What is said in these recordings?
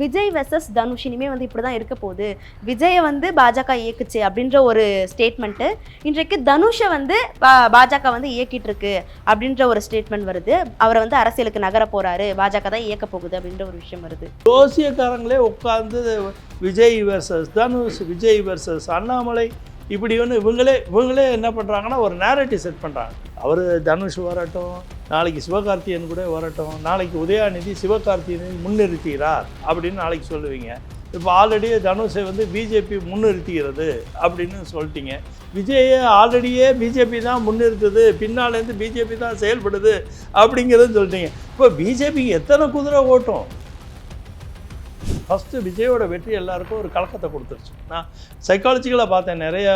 Vijay versus Dhanush இனிமே வந்து இப்படி தான் இருக்க போகுது, விஜயை வந்து பாஜக இயக்குச்சு அப்படின்ற ஒரு ஸ்டேட்மெண்ட்டு, இன்றைக்கு தனுஷை வந்து பாஜக வந்து இயக்கிட்டு இருக்கு அப்படின்ற ஒரு ஸ்டேட்மெண்ட் வருது. அவரை வந்து அரசியலுக்கு நகர போறாரு, பாஜக தான் இயக்க போகுது அப்படின்ற ஒரு விஷயம் வருது. ஜோசியக்காரங்களே உட்காந்து விஜய் வெர்சஸ் தனுஷ், விஜய் வெர்சஸ் அண்ணாமலை இப்படி ஒன்று இவங்களே என்ன பண்ணுறாங்கன்னா ஒரு நேரேட்டிவ் செட் பண்ணுறாங்க. அவர் தனுஷ் வரட்டும், நாளைக்கு சிவகார்த்திகேயன் கூட வரட்டும், நாளைக்கு உதயாநிதி சிவகார்த்திகேயனை முன்னிறுத்துகிறார் அப்படின்னு நாளைக்கு சொல்லுவீங்க. இப்போ ஆல்ரெடி தனுஷை வந்து பிஜேபி முன்னிறுத்துகிறது அப்படின்னு சொல்லிட்டீங்க. விஜயை ஆல்ரெடியே பிஜேபி தான் முன்னிறுத்துது, பின்னாலேருந்து பிஜேபி தான் செயல்படுது அப்படிங்கிறதுன்னு சொல்லிட்டீங்க. இப்போ பிஜேபிக்கு எத்தனை குதிரை ஓட்டும்? ஃபஸ்ட்டு விஜயோட வெற்றி எல்லாருக்கும் ஒரு கலக்கத்தை கொடுத்துருச்சு. நான் சைக்காலஜிக்கலாக பார்த்தேன், நிறைய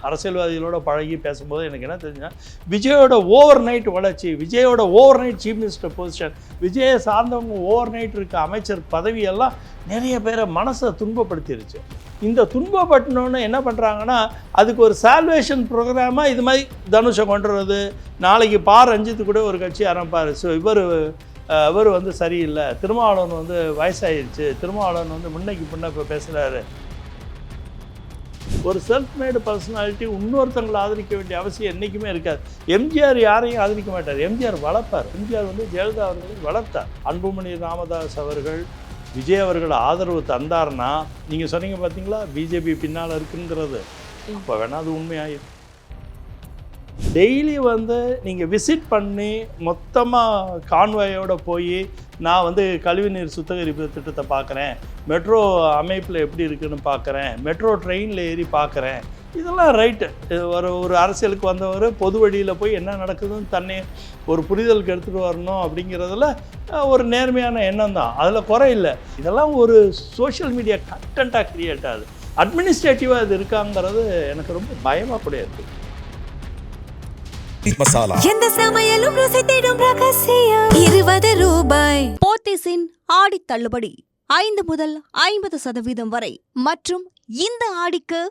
அரசியல்வாதிகளோட பழகி பேசும்போது எனக்கு என்ன தெரிஞ்சுன்னா, விஜயோட ஓவர் நைட் வளர்ச்சி, விஜயோட over night chief minister position, விஜயை சார்ந்தவங்க ஓவர் நைட் இருக்க அமைச்சர் பதவியெல்லாம் நிறைய பேரை மனசை துன்பப்படுத்திடுச்சு. இந்த துன்பப்பட்டணுன்னு என்ன பண்ணுறாங்கன்னா, அதுக்கு ஒரு சால்வேஷன் ப்ரோக்ராமாக இது மாதிரி தனுஷை கொண்டு வர்றது. நாளைக்கு ரஞ்சித்து கூட ஒரு கட்சி ஆரம்பிப்பார். ஸோ இவர் வந்து சரியில்லை, திருமாவளவன் வந்து வயசாகிடுச்சு, திருமாவளவன் வந்து முன்னைக்கு பின்ன இப்போ பேசுகிறாரு. ஒரு செல்ஃப் மேடு பர்சனாலிட்டி இன்னொருத்தங்களை ஆதரிக்க வேண்டிய அவசியம் என்றைக்குமே இருக்காது. எம்ஜிஆர் யாரையும் ஆதரிக்க மாட்டார், எம்ஜிஆர் வளர்ப்பார். எம்ஜிஆர் வந்து ஜெயலலிதா அவர்களை வளர்த்தார். அன்புமணி ராமதாஸ் அவர்கள் விஜய் அவர்கள் ஆதரவு தந்தார்னா, நீங்கள் சொன்னீங்க பார்த்தீங்களா பிஜேபி பின்னால் இருக்குங்கிறது, அப்போ வேணால் அது உண்மையாயிடும். டெய்லி வந்து நீங்கள் விசிட் பண்ணி மொத்தமாக கான்வாயோடு போய் நான் வந்து கழிவுநீர் சுத்திகரிப்பு திட்டத்தை பார்க்குறேன், மெட்ரோ அமைப்பில் எப்படி இருக்குதுன்னு பார்க்குறேன், மெட்ரோ ட்ரெயினில் ஏறி பார்க்குறேன், இதெல்லாம் ரைட்டு. ஒரு அரசியலுக்கு வந்தவர் பொது வழியில் போய் என்ன நடக்குதுன்னு தன்னை ஒரு புரிதலுக்கு எடுத்துகிட்டு வரணும் அப்படிங்கிறதுல ஒரு நேர்மையான எண்ணம் தான், அதில் குறை இல்லை. இதெல்லாம் ஒரு சோஷியல் மீடியா கண்டென்ட்டாக க்ரியேட் ஆகுது. அட்மினிஸ்ட்ரேட்டிவாக இது இருக்காங்கிறது எனக்கு ரொம்ப பயமாக கூட இருக்குது. எந்த சமையலும் ருசி தேடும் ரகசியம் 20 ரூபாய். போத்தீஸின் ஆடி தள்ளுபடி 5 முதல் 50% வரை மற்றும் இந்த ஆடிக்கு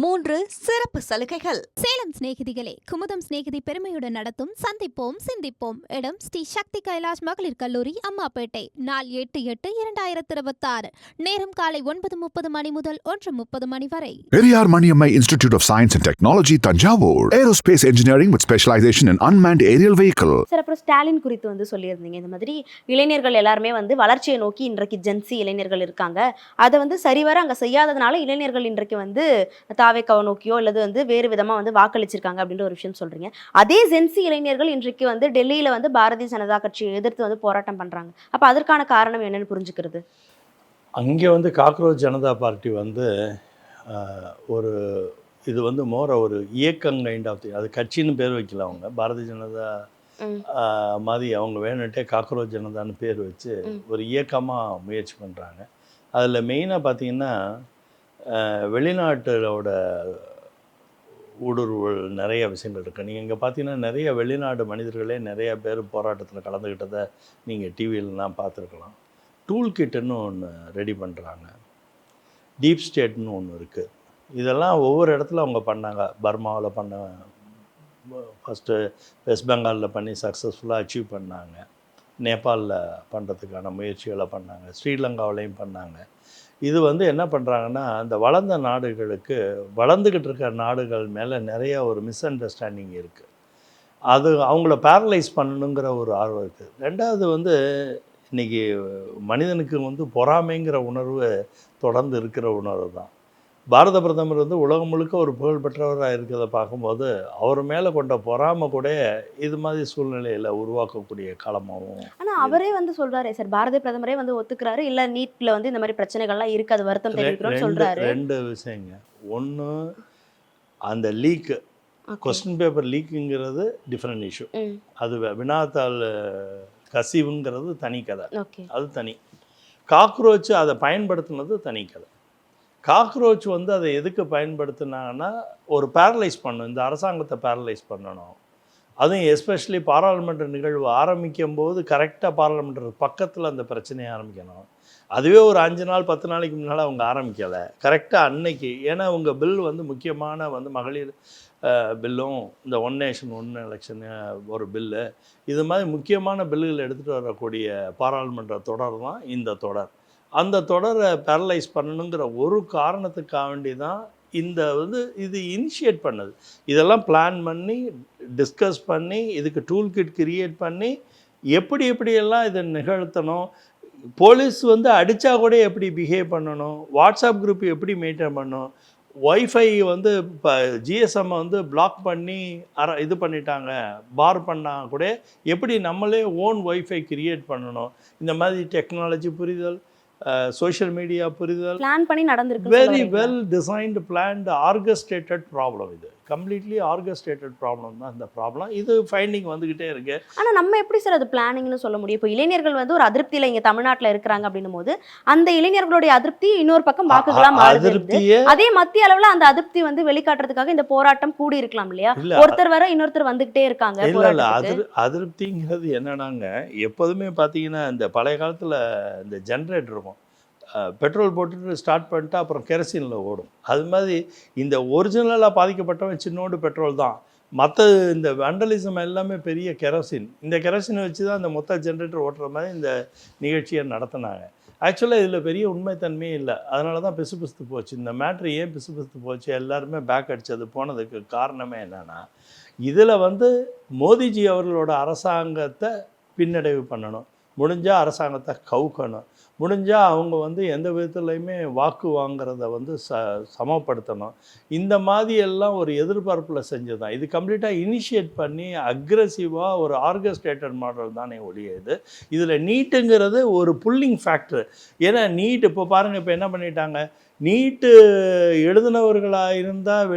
3 சிறப்பு சலுகைகள். சேலம் சிநேகிதிகளே, குமுதம் சிநேகிதி பெருமையுடன் நடத்தும் சந்திப்போம் சிந்திப்போம். இடம் ஸ்ரீ சக்தி கைலாஷ் மகளிர் கல்லூரி, அம்மாப்பேட்டை. நாள் 8/8/2026. நேரம் காலை 9:30 மணி முதல் 1:30 மணி வரை. Periyar Maniammai institute of science and technology, Thanjavur. Aerospace engineering with specialisation in unmanned aerial vehicle. Sir, அப்புறம் ஸ்டாலின் குறித்து வந்து சொல்லியிருந்தீங்க, இந்த மாதிரி இளைஞர்கள் எல்லாருமே வந்து வளர்ச்சியை நோக்கி இன்றைக்கு ஜென்சி இளைஞர்கள் இருக்காங்க, அதை வந்து சரிவர அங்கே செய்யாததுனால இளைஞர்கள் இன்றைக்கு வந்து தாவேக்காவை நோக்கியோ அல்லது வந்து வேறு விதமாக வந்து வாக்களிச்சிருக்காங்க அப்படின்ற ஒரு விஷயம் சொல்கிறீங்க. அதே ஜென்சி இளைஞர்கள் இன்றைக்கு வந்து டெல்லியில் வந்து பாரதிய ஜனதா கட்சியை எதிர்த்து வந்து போராட்டம் பண்ணுறாங்க. அப்போ அதற்கான காரணம் என்னன்னு புரிஞ்சுக்கிறது? அங்கே வந்து காக்ரோச் ஜனதா பார்ட்டி வந்து ஒரு இது வந்து ஒரு இயக்கம் கைண்ட் ஆஃப் அது கட்சின்னு பேர் வைக்கல. அவங்க பாரதிய ஜனதா மாதிரி அவங்க வேணுட்டே காக்ரோச் ஜனதான்னு பேர் வச்சு ஒரு இயக்கமாக முயற்சி பண்ணுறாங்க. அதில் மெயினாக பார்த்தீங்கன்னா வெளிநாட்டோட ஊடுருவல் நிறைய விஷயங்கள் இருக்குது. நீங்கள் இங்கே பார்த்தீங்கன்னா நிறைய வெளிநாடு மனிதர்களே நிறைய பேர் போராட்டத்தில் கலந்துக்கிட்டதை நீங்கள் டிவியிலலாம் பார்த்துருக்கலாம். டூல் கிட்டுன்னு ஒன்று ரெடி பண்ணுறாங்க, டீப் ஸ்டேட்னு ஒன்று இருக்குது. இதெல்லாம் ஒவ்வொரு இடத்துல அவங்க பண்ணாங்க. பர்மாவில் பண்ண, ஃபஸ்ட்டு வெஸ்ட் பெங்காலில் பண்ணி சக்ஸஸ்ஃபுல்லாக அச்சீவ் பண்ணாங்க, நேபாளில் பண்ணுறதுக்கான முயற்சிகளை பண்ணாங்க, ஸ்ரீலங்காவிலையும் பண்ணாங்க. இது வந்து என்ன பண்ணுறாங்கன்னா, இந்த வளர்ந்த நாடுகளுக்கு வளர்ந்துக்கிட்டு இருக்கிற நாடுகள் மேலே நிறைய ஒரு மிஸ் அண்டர்ஸ்டாண்டிங் இருக்குது. அது அவங்கள பேரலைஸ் பண்ணணுங்கிற ஒரு ஆர்வம் இருக்குது. ரெண்டாவது வந்து இன்றைக்கி மனிதனுக்கு வந்து பொறாமைங்கிற உணர்வு தொடர்ந்து இருக்கிற உணர்வு தான். பாரத பிரதமர் வந்து உலகம் முழுக்க ஒரு புகழ்பெற்றவராக இருக்கிறத பார்க்கும்போது அவர் மேலே கொண்ட பொறாமை கூட இது மாதிரி சூழ்நிலையில் உருவாக்கக்கூடிய காலமாகவும். ஆனால் அவரே வந்து சொல்கிறாரே சார், பாரத பிரதமரே வந்து ஒத்துக்கிறாரு, இல்லை நீட்டில் வந்து இந்த மாதிரி பிரச்சனைகள்லாம் இருக்குது, அது வருத்தம் தெரிவிக்கிறோம்னு சொல்கிறாரு. ரெண்டு விஷயங்க. ஒன்று, அந்த லீக்கு, கொஸ்டின் பேப்பர் லீக்குங்கிறது டிஃப்ரெண்ட் இஷ்யூ. அது வினாத்தாள் கசிவுங்கிறது தனி கதை, அது தனி. காக்ரோச் அதை பயன்படுத்தினது தனி கதை. காக்ரோச் வந்து அதை எதுக்கு பயன்படுத்தினாங்கன்னா, ஒரு பேரலைஸ் பண்ணணும், இந்த அரசாங்கத்தை பேரலைஸ் பண்ணணும். அதுவும் எஸ்பெஷலி பாராளுமன்ற நிகழ்வு ஆரம்பிக்கும் போது கரெக்டாக பாராளுமன்ற பக்கத்தில் அந்த பிரச்சனையை ஆரம்பிக்கணும். அதுவே ஒரு 5 நாள் 10 நாளைக்கு முன்னால் அவங்க ஆரம்பிக்கலை, கரெக்டாக அன்னைக்கு. ஏன்னா உங்கள் பில் வந்து முக்கியமான வந்து மகளிர் பில்லும், இந்த ஒன் நேஷன் ஒன் எலெக்ஷனு ஒரு பில்லு, இது மாதிரி முக்கியமான பில்லுகள் எடுத்துகிட்டு வரக்கூடிய பாராளுமன்ற தொடர் தான் இந்த தொடர். அந்த தொடரை பேரலைஸ் பண்ணணுங்கிற ஒரு காரணத்துக்காக வேண்டி தான் இந்த இது இனிஷியேட் பண்ணது. இதெல்லாம் பிளான் பண்ணி டிஸ்கஸ் பண்ணி இதுக்கு டூல் கிட் கிரியேட் பண்ணி எப்படியெல்லாம் இதை நிகழ்த்தணும், போலீஸ் அடித்தா கூட எப்படி பிஹேவ் பண்ணணும், வாட்ஸ்அப் குரூப் எப்படி மெயின்டைன் பண்ணணும், ஒய்ஃபை இப்போ ஜிஎஸ்எம்மை பிளாக் பண்ணி இது பண்ணிட்டாங்க, பார் பண்ணால் கூட எப்படி நம்மளே ஓன் ஒய்ஃபை கிரியேட் பண்ணணும், இந்த மாதிரி டெக்னாலஜி புரிதல், சோஷியல் மீடியா புரிதல், பிளான் பண்ணி நடந்திருக்கு. Very well designed planned orchestrated problem. இது கம்ப்ளீட்லி ஆர்கஸ்ட்ரேட்டட் ப்ராப்ளம் தான் இந்த ப்ராப்ளம். இது ஃபைண்டிங் வந்துக்கிட்டே இருக்கு. ஆனால் நம்ம எப்படி சார் அது பிளானிங்னு சொல்ல முடியும்? இப்போ இளைஞர்கள் ஒரு அதிருப்தியில் இங்கே தமிழ்நாட்டில் இருக்கிறாங்க அப்படின்னும் போது அந்த இளைஞர்களுடைய அதிருப்தி இன்னொரு பக்கம் வாக்குகளாக மாறுது. அதே மத்திய அளவில் அந்த அதிருப்தி வெளிக்காட்டுறதுக்காக இந்த போராட்டம் கூடி இருக்கலாம் இல்லையா? ஒருத்தர் வர இன்னொருத்தர் வந்துகிட்டே இருக்காங்க. இல்லை அதிருப்திங்கிறது என்னன்னாங்க, எப்போதுமே பார்த்தீங்கன்னா இந்த பழைய காலத்தில் இந்த ஜென்ரேட்டர் இருக்கும், பெட்ரோல் போட்டுட்டு ஸ்டார்ட் பண்ணிட்டு அப்புறம் கெரசினில் ஓடும். அது மாதிரி இந்த ஒரிஜினலாக பாதிக்கப்பட்டவன் சின்னோடு பெட்ரோல் தான், மற்ற இந்த வண்டலிசம் எல்லாமே பெரிய கெரோசின். இந்த கெரோசினை வச்சு தான் இந்த மொத்த ஜென்ரேட்டர் ஓட்டுற மாதிரி இந்த நிகழ்ச்சியை நடத்தினாங்க. ஆக்சுவலாக இதில் பெரிய உண்மைத்தன்மையே இல்லை. அதனால தான் பிசுபிசுத்து போச்சு. இந்த மேட்ரு ஏன் பிசுபிசுத்து போச்சு, எல்லாருமே பேக் அடித்தது போனதுக்கு காரணமே என்னென்னா, இதில் மோடிஜி அவர்களோட அரசாங்கத்தை பின்னடைவு பண்ணணும், முடிஞ்சால் அரசாங்கத்தை கவுக்கணும், முடிஞ்சால் அவங்க எந்த விதத்துலையுமே வாக்கு வாங்கிறத சமப்படுத்தணும். இந்த மாதிரி எல்லாம் ஒரு எதிர்பார்ப்பில் செஞ்சது தான் இது. கம்ப்ளீட்டாக இனிஷியேட் பண்ணி அக்ரெசிவாக ஒரு ஆர்கஸ்ட்ரேட்டட் மாடல் தானே ஒழியுது. இதில் நீட்டுங்கிறது ஒரு புல்லிங் ஃபேக்டர். ஏன்னா நீட் இப்போ பாருங்கள், இப்போ என்ன பண்ணிட்டாங்க, நீட்டு எழுதினவர்களாக இருந்தால்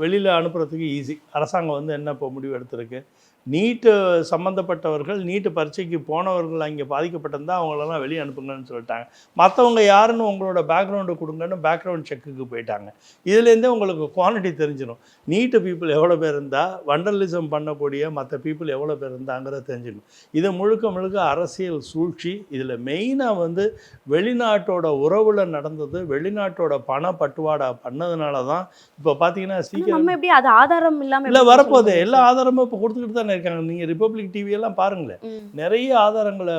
வெளியில் அனுப்புறதுக்கு ஈஸி. அரசாங்கம் என்ன இப்போ முடிவு எடுத்திருக்கு, நீட்டு சம்மந்தப்பட்டவர்கள் நீட்டு பரீட்சைக்கு போனவர்கள் அங்கே பாதிக்கப்பட்டிருந்தால் அவங்களெல்லாம் வெளியே அனுப்புங்கன்னு சொல்லிட்டாங்க. மற்றவங்க யாருன்னு உங்களோட பேக்ரவுண்டு கொடுங்கன்னு பேக்ரவுண்ட் செக்குக்கு போயிட்டாங்க. இதுலேருந்தே உங்களுக்கு குவாலிட்டி தெரிஞ்சிடும். நீட்டு பீப்புள் எவ்வளோ பேர் இருந்தால், வண்டலிசம் பண்ணக்கூடிய மற்ற பீப்புள் எவ்வளோ பேர் இருந்தாங்கிறத தெரிஞ்சுக்கணும். இது முழுக்க அரசியல் சூழ்ச்சி. இதில் மெயினாக வெளிநாட்டோட உறவில் நடந்தது, வெளிநாட்டோட பண பட்டுவாடா பண்ணதுனால தான் இப்போ பார்த்தீங்கன்னா சீக்கிரம் எப்படி அது ஆதாரம் இல்லாமல் இல்லை வரப்போகுது. எல்லா ஆதாரமும் இப்போ கொடுத்துக்கிட்டு தானே இருக்காங்க. நீங்கள் ரிப்பப்ளிக் டிவியெல்லாம் பாருங்களேன், நிறைய ஆதாரங்களை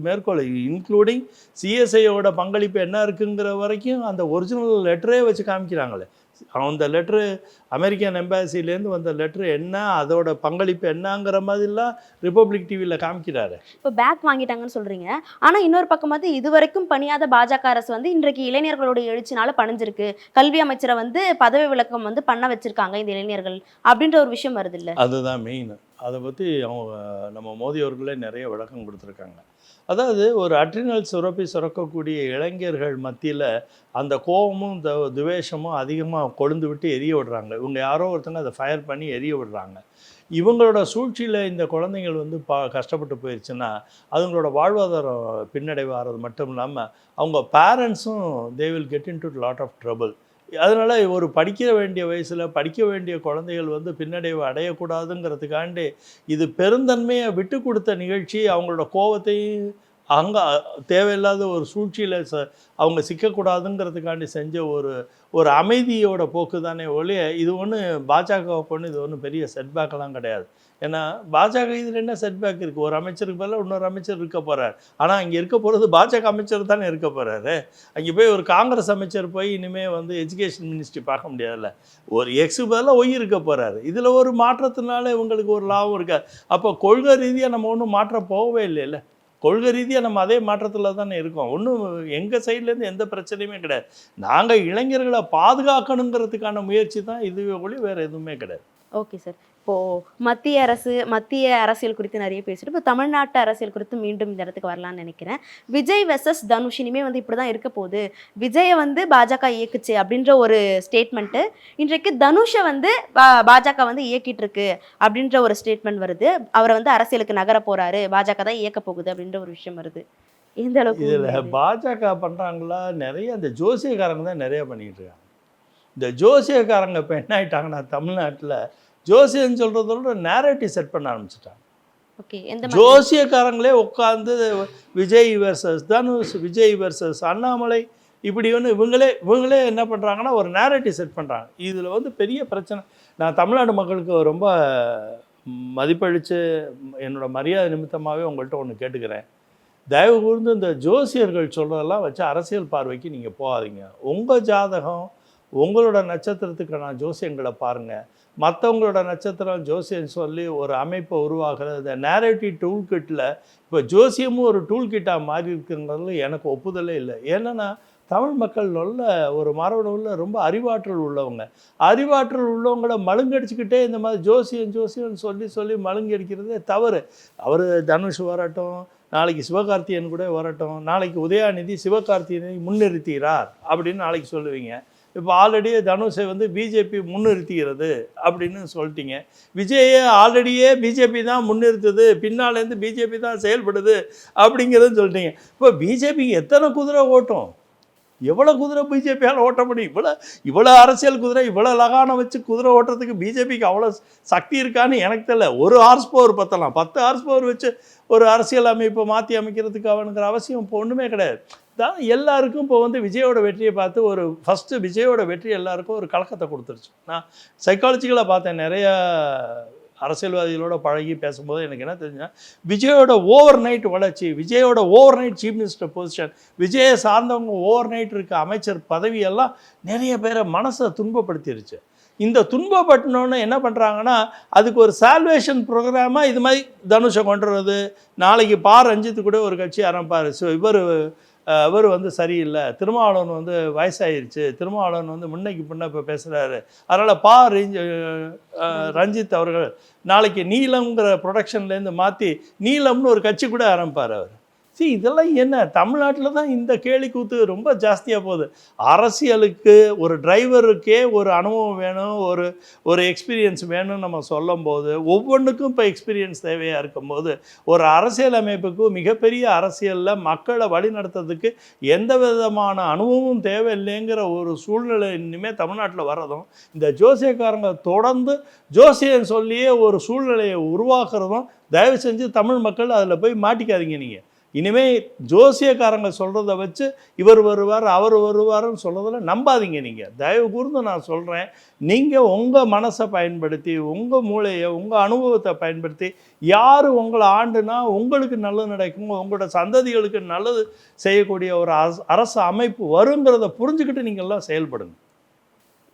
மேற்கொள்ள, இன்க்ளூடிங் சிஎஸ்ஐயோட பங்களிப்பு என்ன இருக்குங்கிற வரைக்கும் அந்த ஒரிஜினல் லெட்டரே வச்சு காமிக்கிறாங்களே. அந்த லெட்ரு அமெரிக்கன் எம்பாசிலேருந்து வந்த லெட்ரு என்ன, அதோட பங்களிப்பு என்னங்கிற மாதிரிலாம் ரிப்பப்ளிக் டிவியில் காமிக்கிறாரு. இப்போ பேக் வாங்கிட்டாங்கன்னு சொல்கிறீங்க, ஆனால் இன்னொரு பக்கம் இது வரைக்கும் பணியாத பாஜக அரசு இன்றைக்கு இளைஞர்களுடைய எழுச்சினால பணிஞ்சிருக்கு, கல்வி அமைச்சரை பதவி விலக்கம் பண்ண வச்சிருக்காங்க இந்த இளைஞர்கள் அப்படின்ற ஒரு விஷயம் வருது இல்லை? அதுதான் மெயின். அதை பற்றி அவங்க நம்ம மோடி அவர்களே நிறைய விளக்கம் கொடுத்துருக்காங்க. அதாவது ஒரு அட்ரினல் சுரக்கக்கூடிய இளைஞர்கள் மத்தியில் அந்த கோபமும் துவேஷமும் அதிகமாக கொழுந்து விட்டு எரிய விடுறாங்க. இவங்க யாரோ ஒருத்தங்க அதை ஃபயர் பண்ணி எரிய விடுறாங்க. இவங்களோட சூழ்ச்சியில் இந்த குழந்தைங்கள் கஷ்டப்பட்டு போயிடுச்சுன்னா அதுங்களோட வாழ்வாதாரம் பின்னடைவாகிறது மட்டும் இல்லாமல் அவங்க பேரண்ட்ஸும் they will get into lot of trouble. அதனால் ஒரு படிக்க வேண்டிய வயசில் படிக்க வேண்டிய குழந்தைகள் பின்னடைவு அடையக்கூடாதுங்கிறதுக்காண்டி இது பெருந்தன்மையை விட்டு கொடுத்த நிகழ்ச்சி. அவங்களோட கோபத்தையும் அங்கே தேவையில்லாத ஒரு சூழ்ச்சியில் அவங்க சிக்கக்கூடாதுங்கிறதுக்காண்டி செஞ்ச ஒரு அமைதியோட போக்கு தானே ஒழிய இது பாஜகவுக்கு இது ஒன்றும் பெரிய செட்பேக்கெல்லாம் கிடையாது. ஏன்னா பாஜக இதில் என்ன செட்பேக் இருக்குது, ஒரு அமைச்சருக்கு பதிலாக இன்னொரு அமைச்சர் இருக்க போகிறார். ஆனால் அங்கே இருக்க போகிறது பாஜக அமைச்சர் தானே இருக்க போகிறாரு. அங்கே போய் ஒரு காங்கிரஸ் அமைச்சர் போய் இனிமேல் எஜுகேஷன் மினிஸ்ட்ரி பார்க்க முடியாதுல்ல, ஒரு எக்ஸுக்கு பதிலாக ஒய் இருக்க போகிறாரு. இதில் ஒரு மாற்றத்தினால இவங்களுக்கு ஒரு லாபம் இருக்காது. அப்போ கொள்கை ரீதியாக நம்ம ஒன்றும் மாற்றம் போகவே இல்லைல்ல, கொள்கை ரீதியாக நம்ம அதே மாற்றத்தில் தானே இருக்கோம். ஒன்றும் எங்கள் சைட்லேருந்து எந்த பிரச்சனையுமே கிடையாது. நாங்கள் இளைஞர்களை பாதுகாக்கணுங்கிறதுக்கான முயற்சி தான் இதுவே ஒளி வேறு எதுவுமே கிடையாது. ஓகே சார், இப்போது மத்திய அரசியல் குறித்து நிறைய பேசிட்டு இப்போ தமிழ்நாட்டு அரசியல் குறித்து மீண்டும் இந்த இடத்துக்கு வரலான்னு நினைக்கிறேன். விஜய் வெர்சஸ் தனுஷ் இனிமே இப்படி தான் இருக்க போகுது, விஜயை பாஜக இயக்குச்சு அப்படின்ற ஒரு ஸ்டேட்மெண்ட்டு, இன்றைக்கு தனுஷை பாஜக இயக்கிட்டு இருக்கு அப்படின்ற ஒரு ஸ்டேட்மெண்ட் வருது. அவரை அரசியலுக்கு நகர போகிறாரு, பாஜக தான் இயக்க போகுது அப்படின்ற ஒரு விஷயம் வருது. எந்த அளவுக்கு இதில் பாஜக பண்ணுறாங்களா? நிறைய அந்த ஜோசியக்காரங்க தான் நிறைய பண்ணிக்கிட்டு இருக்காங்க. இந்த ஜோசியக்காரங்க இப்போ என்ன ஆகிட்டாங்கன்னா தமிழ்நாட்டில் ஜோசியன்னு சொல்கிறதோட நேரேட்டிவ் செட் பண்ண ஆரம்பிச்சிட்டாங்க. ஓகே, ஜோசியக்காரங்களே உட்காந்து விஜய் வெர்சஸ் தனுஷ், விஜய் வெர்சஸ் அண்ணாமலை, இப்படி இவங்களே என்ன பண்ணுறாங்கன்னா ஒரு நேரேட்டிவ் செட் பண்ணுறாங்க. இதில் பெரிய பிரச்சனை. நான் தமிழ்நாடு மக்களுக்கு ரொம்ப மதிப்பளித்து என்னோடய மரியாதை நிமித்தமாகவே உங்கள்கிட்ட ஒன்று கேட்டுக்கிறேன். தயவு கூர்ந்து இந்த ஜோசியர்கள் சொல்கிறதெல்லாம் வச்சு அரசியல் பார்வைக்கு நீங்கள் போகாதீங்க. உங்கள் ஜாதகம், உங்களோட நட்சத்திரத்துக்கான ஜோசியங்களை பாருங்கள். மற்றவங்களோட நட்சத்திரம் ஜோசியம் சொல்லி ஒரு அமைப்பை உருவாக்குறது, இந்த நேரேட்டிவ் டூல் கிட்டில் இப்போ ஜோசியமும் ஒரு டூல் கிட்டாக மாறி இருக்குங்கிறதுல எனக்கு ஒப்புதலே இல்லை. ஏன்னா தமிழ் மக்கள் நல்ல ஒரு மரபணுவில் ரொம்ப அறிவாற்றல் உள்ளவங்க. அறிவாற்றல் உள்ளவங்களை மழுங்கடிச்சுக்கிட்டே இந்த மாதிரி ஜோசியம்னு சொல்லி மழுங்கடிக்கிறதே தவறு. அவர் தனுஷ் வரட்டும், நாளைக்கு சிவகார்த்திகேயன் கூட வரட்டும், நாளைக்கு உதயாநிதி சிவகார்த்திகேயனை முன்னிறுத்துகிறார் அப்படின்னு நாளைக்கு சொல்லுவீங்க. இப்போ ஆல்ரெடியே தனுஷை வந்து பிஜேபி முன்னிறுத்துகிறது அப்படின்னு சொல்லிட்டீங்க. விஜயை ஆல்ரெடியே பிஜேபி தான் முன்னிறுத்துது, பின்னாலேருந்து பிஜேபி தான் செயல்படுது அப்படிங்கிறதுன்னு சொல்லிட்டீங்க. இப்போ பிஜேபிக்கு எத்தனை குதிரை ஓட்டும்? எவ்வளோ குதிரை பிஜேபியால் ஓட்ட முடியும்? இவ்வளோ அரசியல் குதிரை, இவ்வளோ லகானம் வச்சு குதிரை ஓட்டுறதுக்கு பிஜேபிக்கு அவ்வளோ சக்தி இருக்கான்னு எனக்கு தெரியல. ஒரு ஹார்ஸ் பவர் பற்றலாம், 10 ஹார்ஸ் பவர் வச்சு ஒரு அரசியல் அமைப்பை மாற்றி அமைக்கிறதுக்கு அவனுங்கிற அவசியம் இப்போ ஒன்றுமே கிடையாது. தான் எல்லாருக்கும் இப்போ வந்து விஜயோட வெற்றியை பார்த்து ஒரு ஃபஸ்ட்டு விஜயோட வெற்றி எல்லாருக்கும் ஒரு கலக்கத்தை கொடுத்துருச்சு. நான் சைக்காலஜிக்கலாக பார்த்தேன், நிறைய அரசியல்வாதிகளோட பழகி பேசும்போது எனக்கு என்ன தெரிஞ்சுன்னா, விஜயோட ஓவர் நைட் வளர்ச்சி, விஜயோட over night chief minister position, விஜயை சார்ந்தவங்க ஓவர் நைட் இருக்க அமைச்சர் பதவியெல்லாம் நிறைய பேரை மனசை துன்பப்படுத்திருச்சு. இந்த துன்பப்பட்டனோன்னு என்ன பண்ணுறாங்கன்னா, அதுக்கு ஒரு சால்வேஷன் ப்ரோக்ராமாக இது மாதிரி தனுஷை கொண்டு வர்றது. நாளைக்கு ரஞ்சித்து கூட ஒரு கட்சி ஆரம்பிப்பார். ஸோ இவர் வந்து சரியில்லை, திருமாவளவன் வந்து வயசாயிருச்சு, திருமாவளவன் வந்து முன்னைக்கு பின்ன இப்போ பேசுகிறாரு, அதனால் ரஞ்சித் அவர்கள் நாளைக்கு நீலம்ங்கிற ப்ரொடக்ஷன்லேருந்து மாற்றி நீலம்னு ஒரு கட்சி கூட ஆரம்பிப்பார் அவர். இதெல்லாம் என்ன, தமிழ்நாட்டில் தான் இந்த கேலி கூத்து ரொம்ப ஜாஸ்தியாக போகுது. அரசியலுக்கு ஒரு டிரைவருக்கே ஒரு அனுபவம் வேணும், ஒரு எக்ஸ்பீரியன்ஸ் வேணும்னு நம்ம சொல்லும் போது, ஒவ்வொன்றுக்கும் இப்போ எக்ஸ்பீரியன்ஸ் தேவையாக இருக்கும்போது, ஒரு அரசியல் அமைப்புக்கு மிகப்பெரிய அரசியலில் மக்களை வழிநடத்துறதுக்கு எந்த விதமான அனுபவமும் தேவையில்லைங்கிற ஒரு சூழ்நிலை இனிமேல் தமிழ்நாட்டில் வர்றதும், இந்த ஜோசியக்காரங்க தொடர்ந்து ஜோசியம் சொல்லியே ஒரு சூழ்நிலையை உருவாக்குறதும், தயவு செஞ்சு தமிழ் மக்கள் அதில் போய் மாட்டிக்காதீங்க. நீங்கள் இனிமேல் ஜோசியக்காரங்க சொல்கிறத வச்சு இவர் வருவார் அவர் வருவார்னு சொல்கிறதில்ல நம்பாதீங்க. நீங்கள் தயவு கூர்ந்து நான் சொல்கிறேன், நீங்கள் உங்கள் மனசை பயன்படுத்தி, உங்கள் மூளையை, உங்கள் அனுபவத்தை பயன்படுத்தி, யார் உங்களை ஆண்டுனா உங்களுக்கு நல்லது நடக்கும், உங்களோட சந்ததிகளுக்கு நல்லது செய்யக்கூடிய ஒரு அரசு அமைப்பு வருங்கிறத புரிஞ்சுக்கிட்டு நீங்கள்லாம் செயல்படுங்க.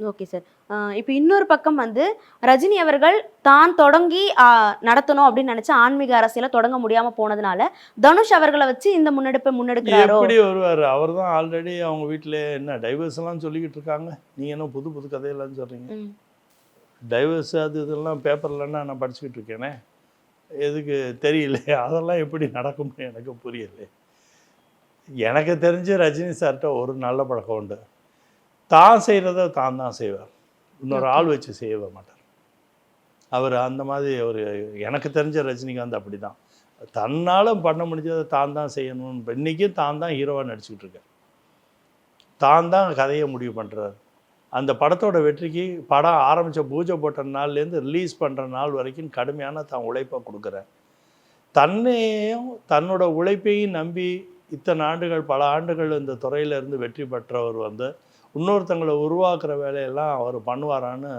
Okay sir. இப்போ இன்னொரு பக்கம் வந்து ரஜினி அவர்கள் தான் தொடங்கி நடத்தணும் அப்படின்னு நினைச்ச ஆன்மீக அரசியலை தொடங்க முடியாம போனதுனால தனுஷ் அவர்களை வச்சு இந்த முன்னெடுக்கிறாரோ? எப்படி வருவார்? அவர் தான் ஆல்ரெடி அவங்க வீட்டில் என்ன டைவர்ஸ் எல்லாம் சொல்லிக்கிட்டு இருக்காங்க. நீங்கள் என்ன புது புது கதையெல்லாம் சொல்கிறீங்க? டைவர்ஸ் அது இதெல்லாம் பேப்பர்லன்னா நான் படிச்சுக்கிட்டு இருக்கேனே, எதுக்கு தெரியல? அதெல்லாம் எப்படி நடக்கும்னு எனக்கு புரியலை. எனக்கு தெரிஞ்ச ரஜினி சார்கிட்ட ஒரு நல்ல பழக்கம் உண்டு, தான் செய்கிறத தான் செய்வார், இன்னொரு ஆள் வச்சு செய்ய மாட்டார். அவர் அந்த மாதிரி எனக்கு தெரிஞ்ச ரஜினிகாந்த் அப்படி தான், தன்னால் பண்ண முடிஞ்சதை தான் செய்யணும்னு இன்றைக்கும் தான் ஹீரோவாக நடிச்சுக்கிட்டு இருக்கார், தான் கதையை முடிவு பண்ணுறாரு. அந்த படத்தோட வெற்றிக்கு படம் ஆரம்பித்த பூஜை போட்ட நாள்லேருந்து ரிலீஸ் பண்ணுற நாள் வரைக்கும் கடுமையான தான் உழைப்பை கொடுக்குறார். தன்னையும் தன்னோட உழைப்பையும் நம்பி இத்தனை ஆண்டுகள், பல ஆண்டுகள் இந்த துறையிலேருந்து வெற்றி பெற்றவர் வந்து இன்னொருத்தங்களை உருவாக்குற வேலையெல்லாம் அவர் பண்ணுவாரான்னு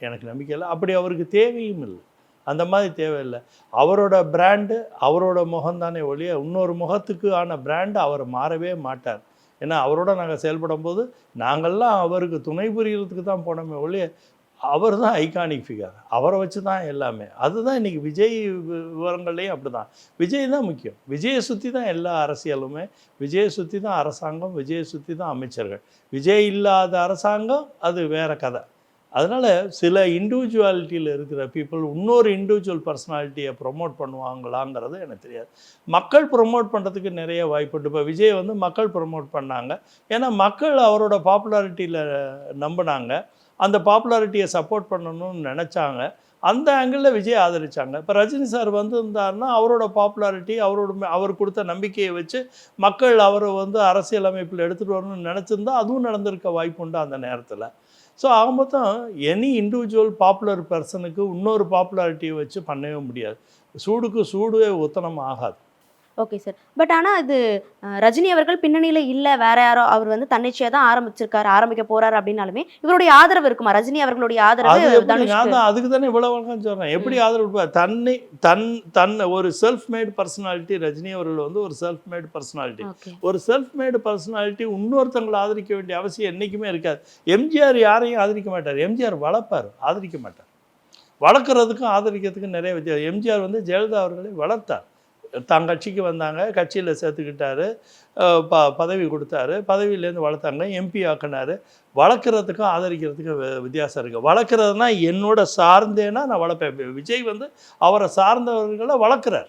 எனக்கு நம்பிக்கை இல்லை. அப்படி அவருக்கு தேவையும் இல்லை, அந்த மாதிரி தேவையில்லை. அவரோட பிராண்டு அவரோட முகம்தானே ஒழிய இன்னொரு முகத்துக்கு ஆன பிராண்டு அவர் மாறவே மாட்டார். ஏன்னா அவரோட நாங்கள் செயல்படும் போது நாங்கள்லாம் அவருக்கு துணை புரிகிறதுக்கு தான் போனோமே ஒழிய அவர் தான் ஐகானிக் ஃபிகர், அவரை வச்சு தான் எல்லாமே. அதுதான் இன்றைக்கி விஜய் விவரங்கள்லேயும் அப்படி தான். விஜய் தான் முக்கியம், விஜயை சுற்றி தான் எல்லா அரசியலுமே, விஜயை சுற்றி தான் அரசாங்கம், விஜயை சுற்றி தான் அமைச்சர்கள். விஜய் இல்லாத அரசாங்கம் அது வேறு கதை. அதனால் சில இண்டிவிஜுவாலிட்டியில் இருக்கிற பீப்புள் இன்னொரு இண்டிவிஜுவல் பர்சனாலிட்டியை ப்ரொமோட் பண்ணுவாங்களாங்கிறது எனக்கு தெரியாது. மக்கள் ப்ரொமோட் பண்ணுறதுக்கு நிறைய வாய்ப்புண்டு. இப்போ விஜய் வந்து மக்கள் ப்ரொமோட் பண்ணாங்க, ஏன்னா மக்கள் அவரோட பாப்புலாரிட்டியில் நம்பினாங்க, அந்த பாப்புலாரிட்டியை சப்போர்ட் பண்ணணும்னு நினச்சாங்க, அந்த ஆங்கிளில் விஜய் ஆதரித்தாங்க. இப்போ ரஜினி சார் வந்திருந்தாருன்னா அவரோட பாப்புலாரிட்டி, அவர் கொடுத்த நம்பிக்கையை வச்சு மக்கள் அவரை வந்து அரசியல் அமைப்பில் எடுத்துகிட்டு வரணும்னு நினச்சிருந்தா அதுவும் நடந்திருக்க வாய்ப்புண்டு அந்த நேரத்தில். ஸோ ஆக மொத்தம் எனி இண்டிவிஜுவல் பாப்புலர் பர்சனுக்கு இன்னொரு பாப்புலாரிட்டியை வச்சு பண்ணவே முடியாது. சூடுக்கு சூடு உத்தனம் ஆகாது. Okay sir. பட் ஆனா இது ரஜினி அவர்கள் பின்னணியில இல்ல, வேற யாரோ அவர் வந்து தன்னிச்சையா தான் ஆரம்பிச்சிருக்காரு, ஆரம்பிக்க போறாரு அப்படின்னாலுமே, இவருடைய ஆதரவு இருக்குமா? ரஜினி அவர்களுடைய அது ஆதரவு எப்படி? தனுஷ்க்கு? நான் தான் அதுக்கு தானே இவ்வளவு வணக்கம் சொல்றேன். எப்படி ஆதரவு கொடுப்பார்? தன் ஒரு செல்ஃப் மேட் பர்சனாலிட்டி. ரஜினி அவர்கள் வந்து ஒரு செல்ஃப் மேட் பர்சனாலிட்டி. ஓகே. ஒரு செல்ஃப் மேடு பர்சனாலிட்டி இன்னொருத்தங்களை ஆதரிக்க வேண்டிய அவசியம் என்றைக்குமே இருக்காது. எம்ஜிஆர் யாரையும் ஆதரிக்க மாட்டார். எம்ஜிஆர் வளர்ப்பார், ஆதரிக்க மாட்டார். வளர்க்குறதுக்கும் ஆதரிக்கிறதுக்கும் நிறைய வித்தியாசம். எம்ஜிஆர் வந்து ஜெயலலிதா அவர்களை வளர்த்தார். தான் கட்சிக்கு வந்தாங்க, கட்சியில் சேர்த்துக்கிட்டாரு, பதவி கொடுத்தாரு, பதவியிலேருந்து வளர்த்தாங்க, எம்பி ஆக்கினார். வளர்க்குறதுக்கும் ஆதரிக்கிறதுக்கும் வித்தியாசம் இருக்குது. வளர்க்குறதுனா என்னோட சார்ந்தேன்னா நான் வளர்ப்பேன். விஜய் வந்து அவரை சார்ந்தவர்களை வளர்க்குறார்.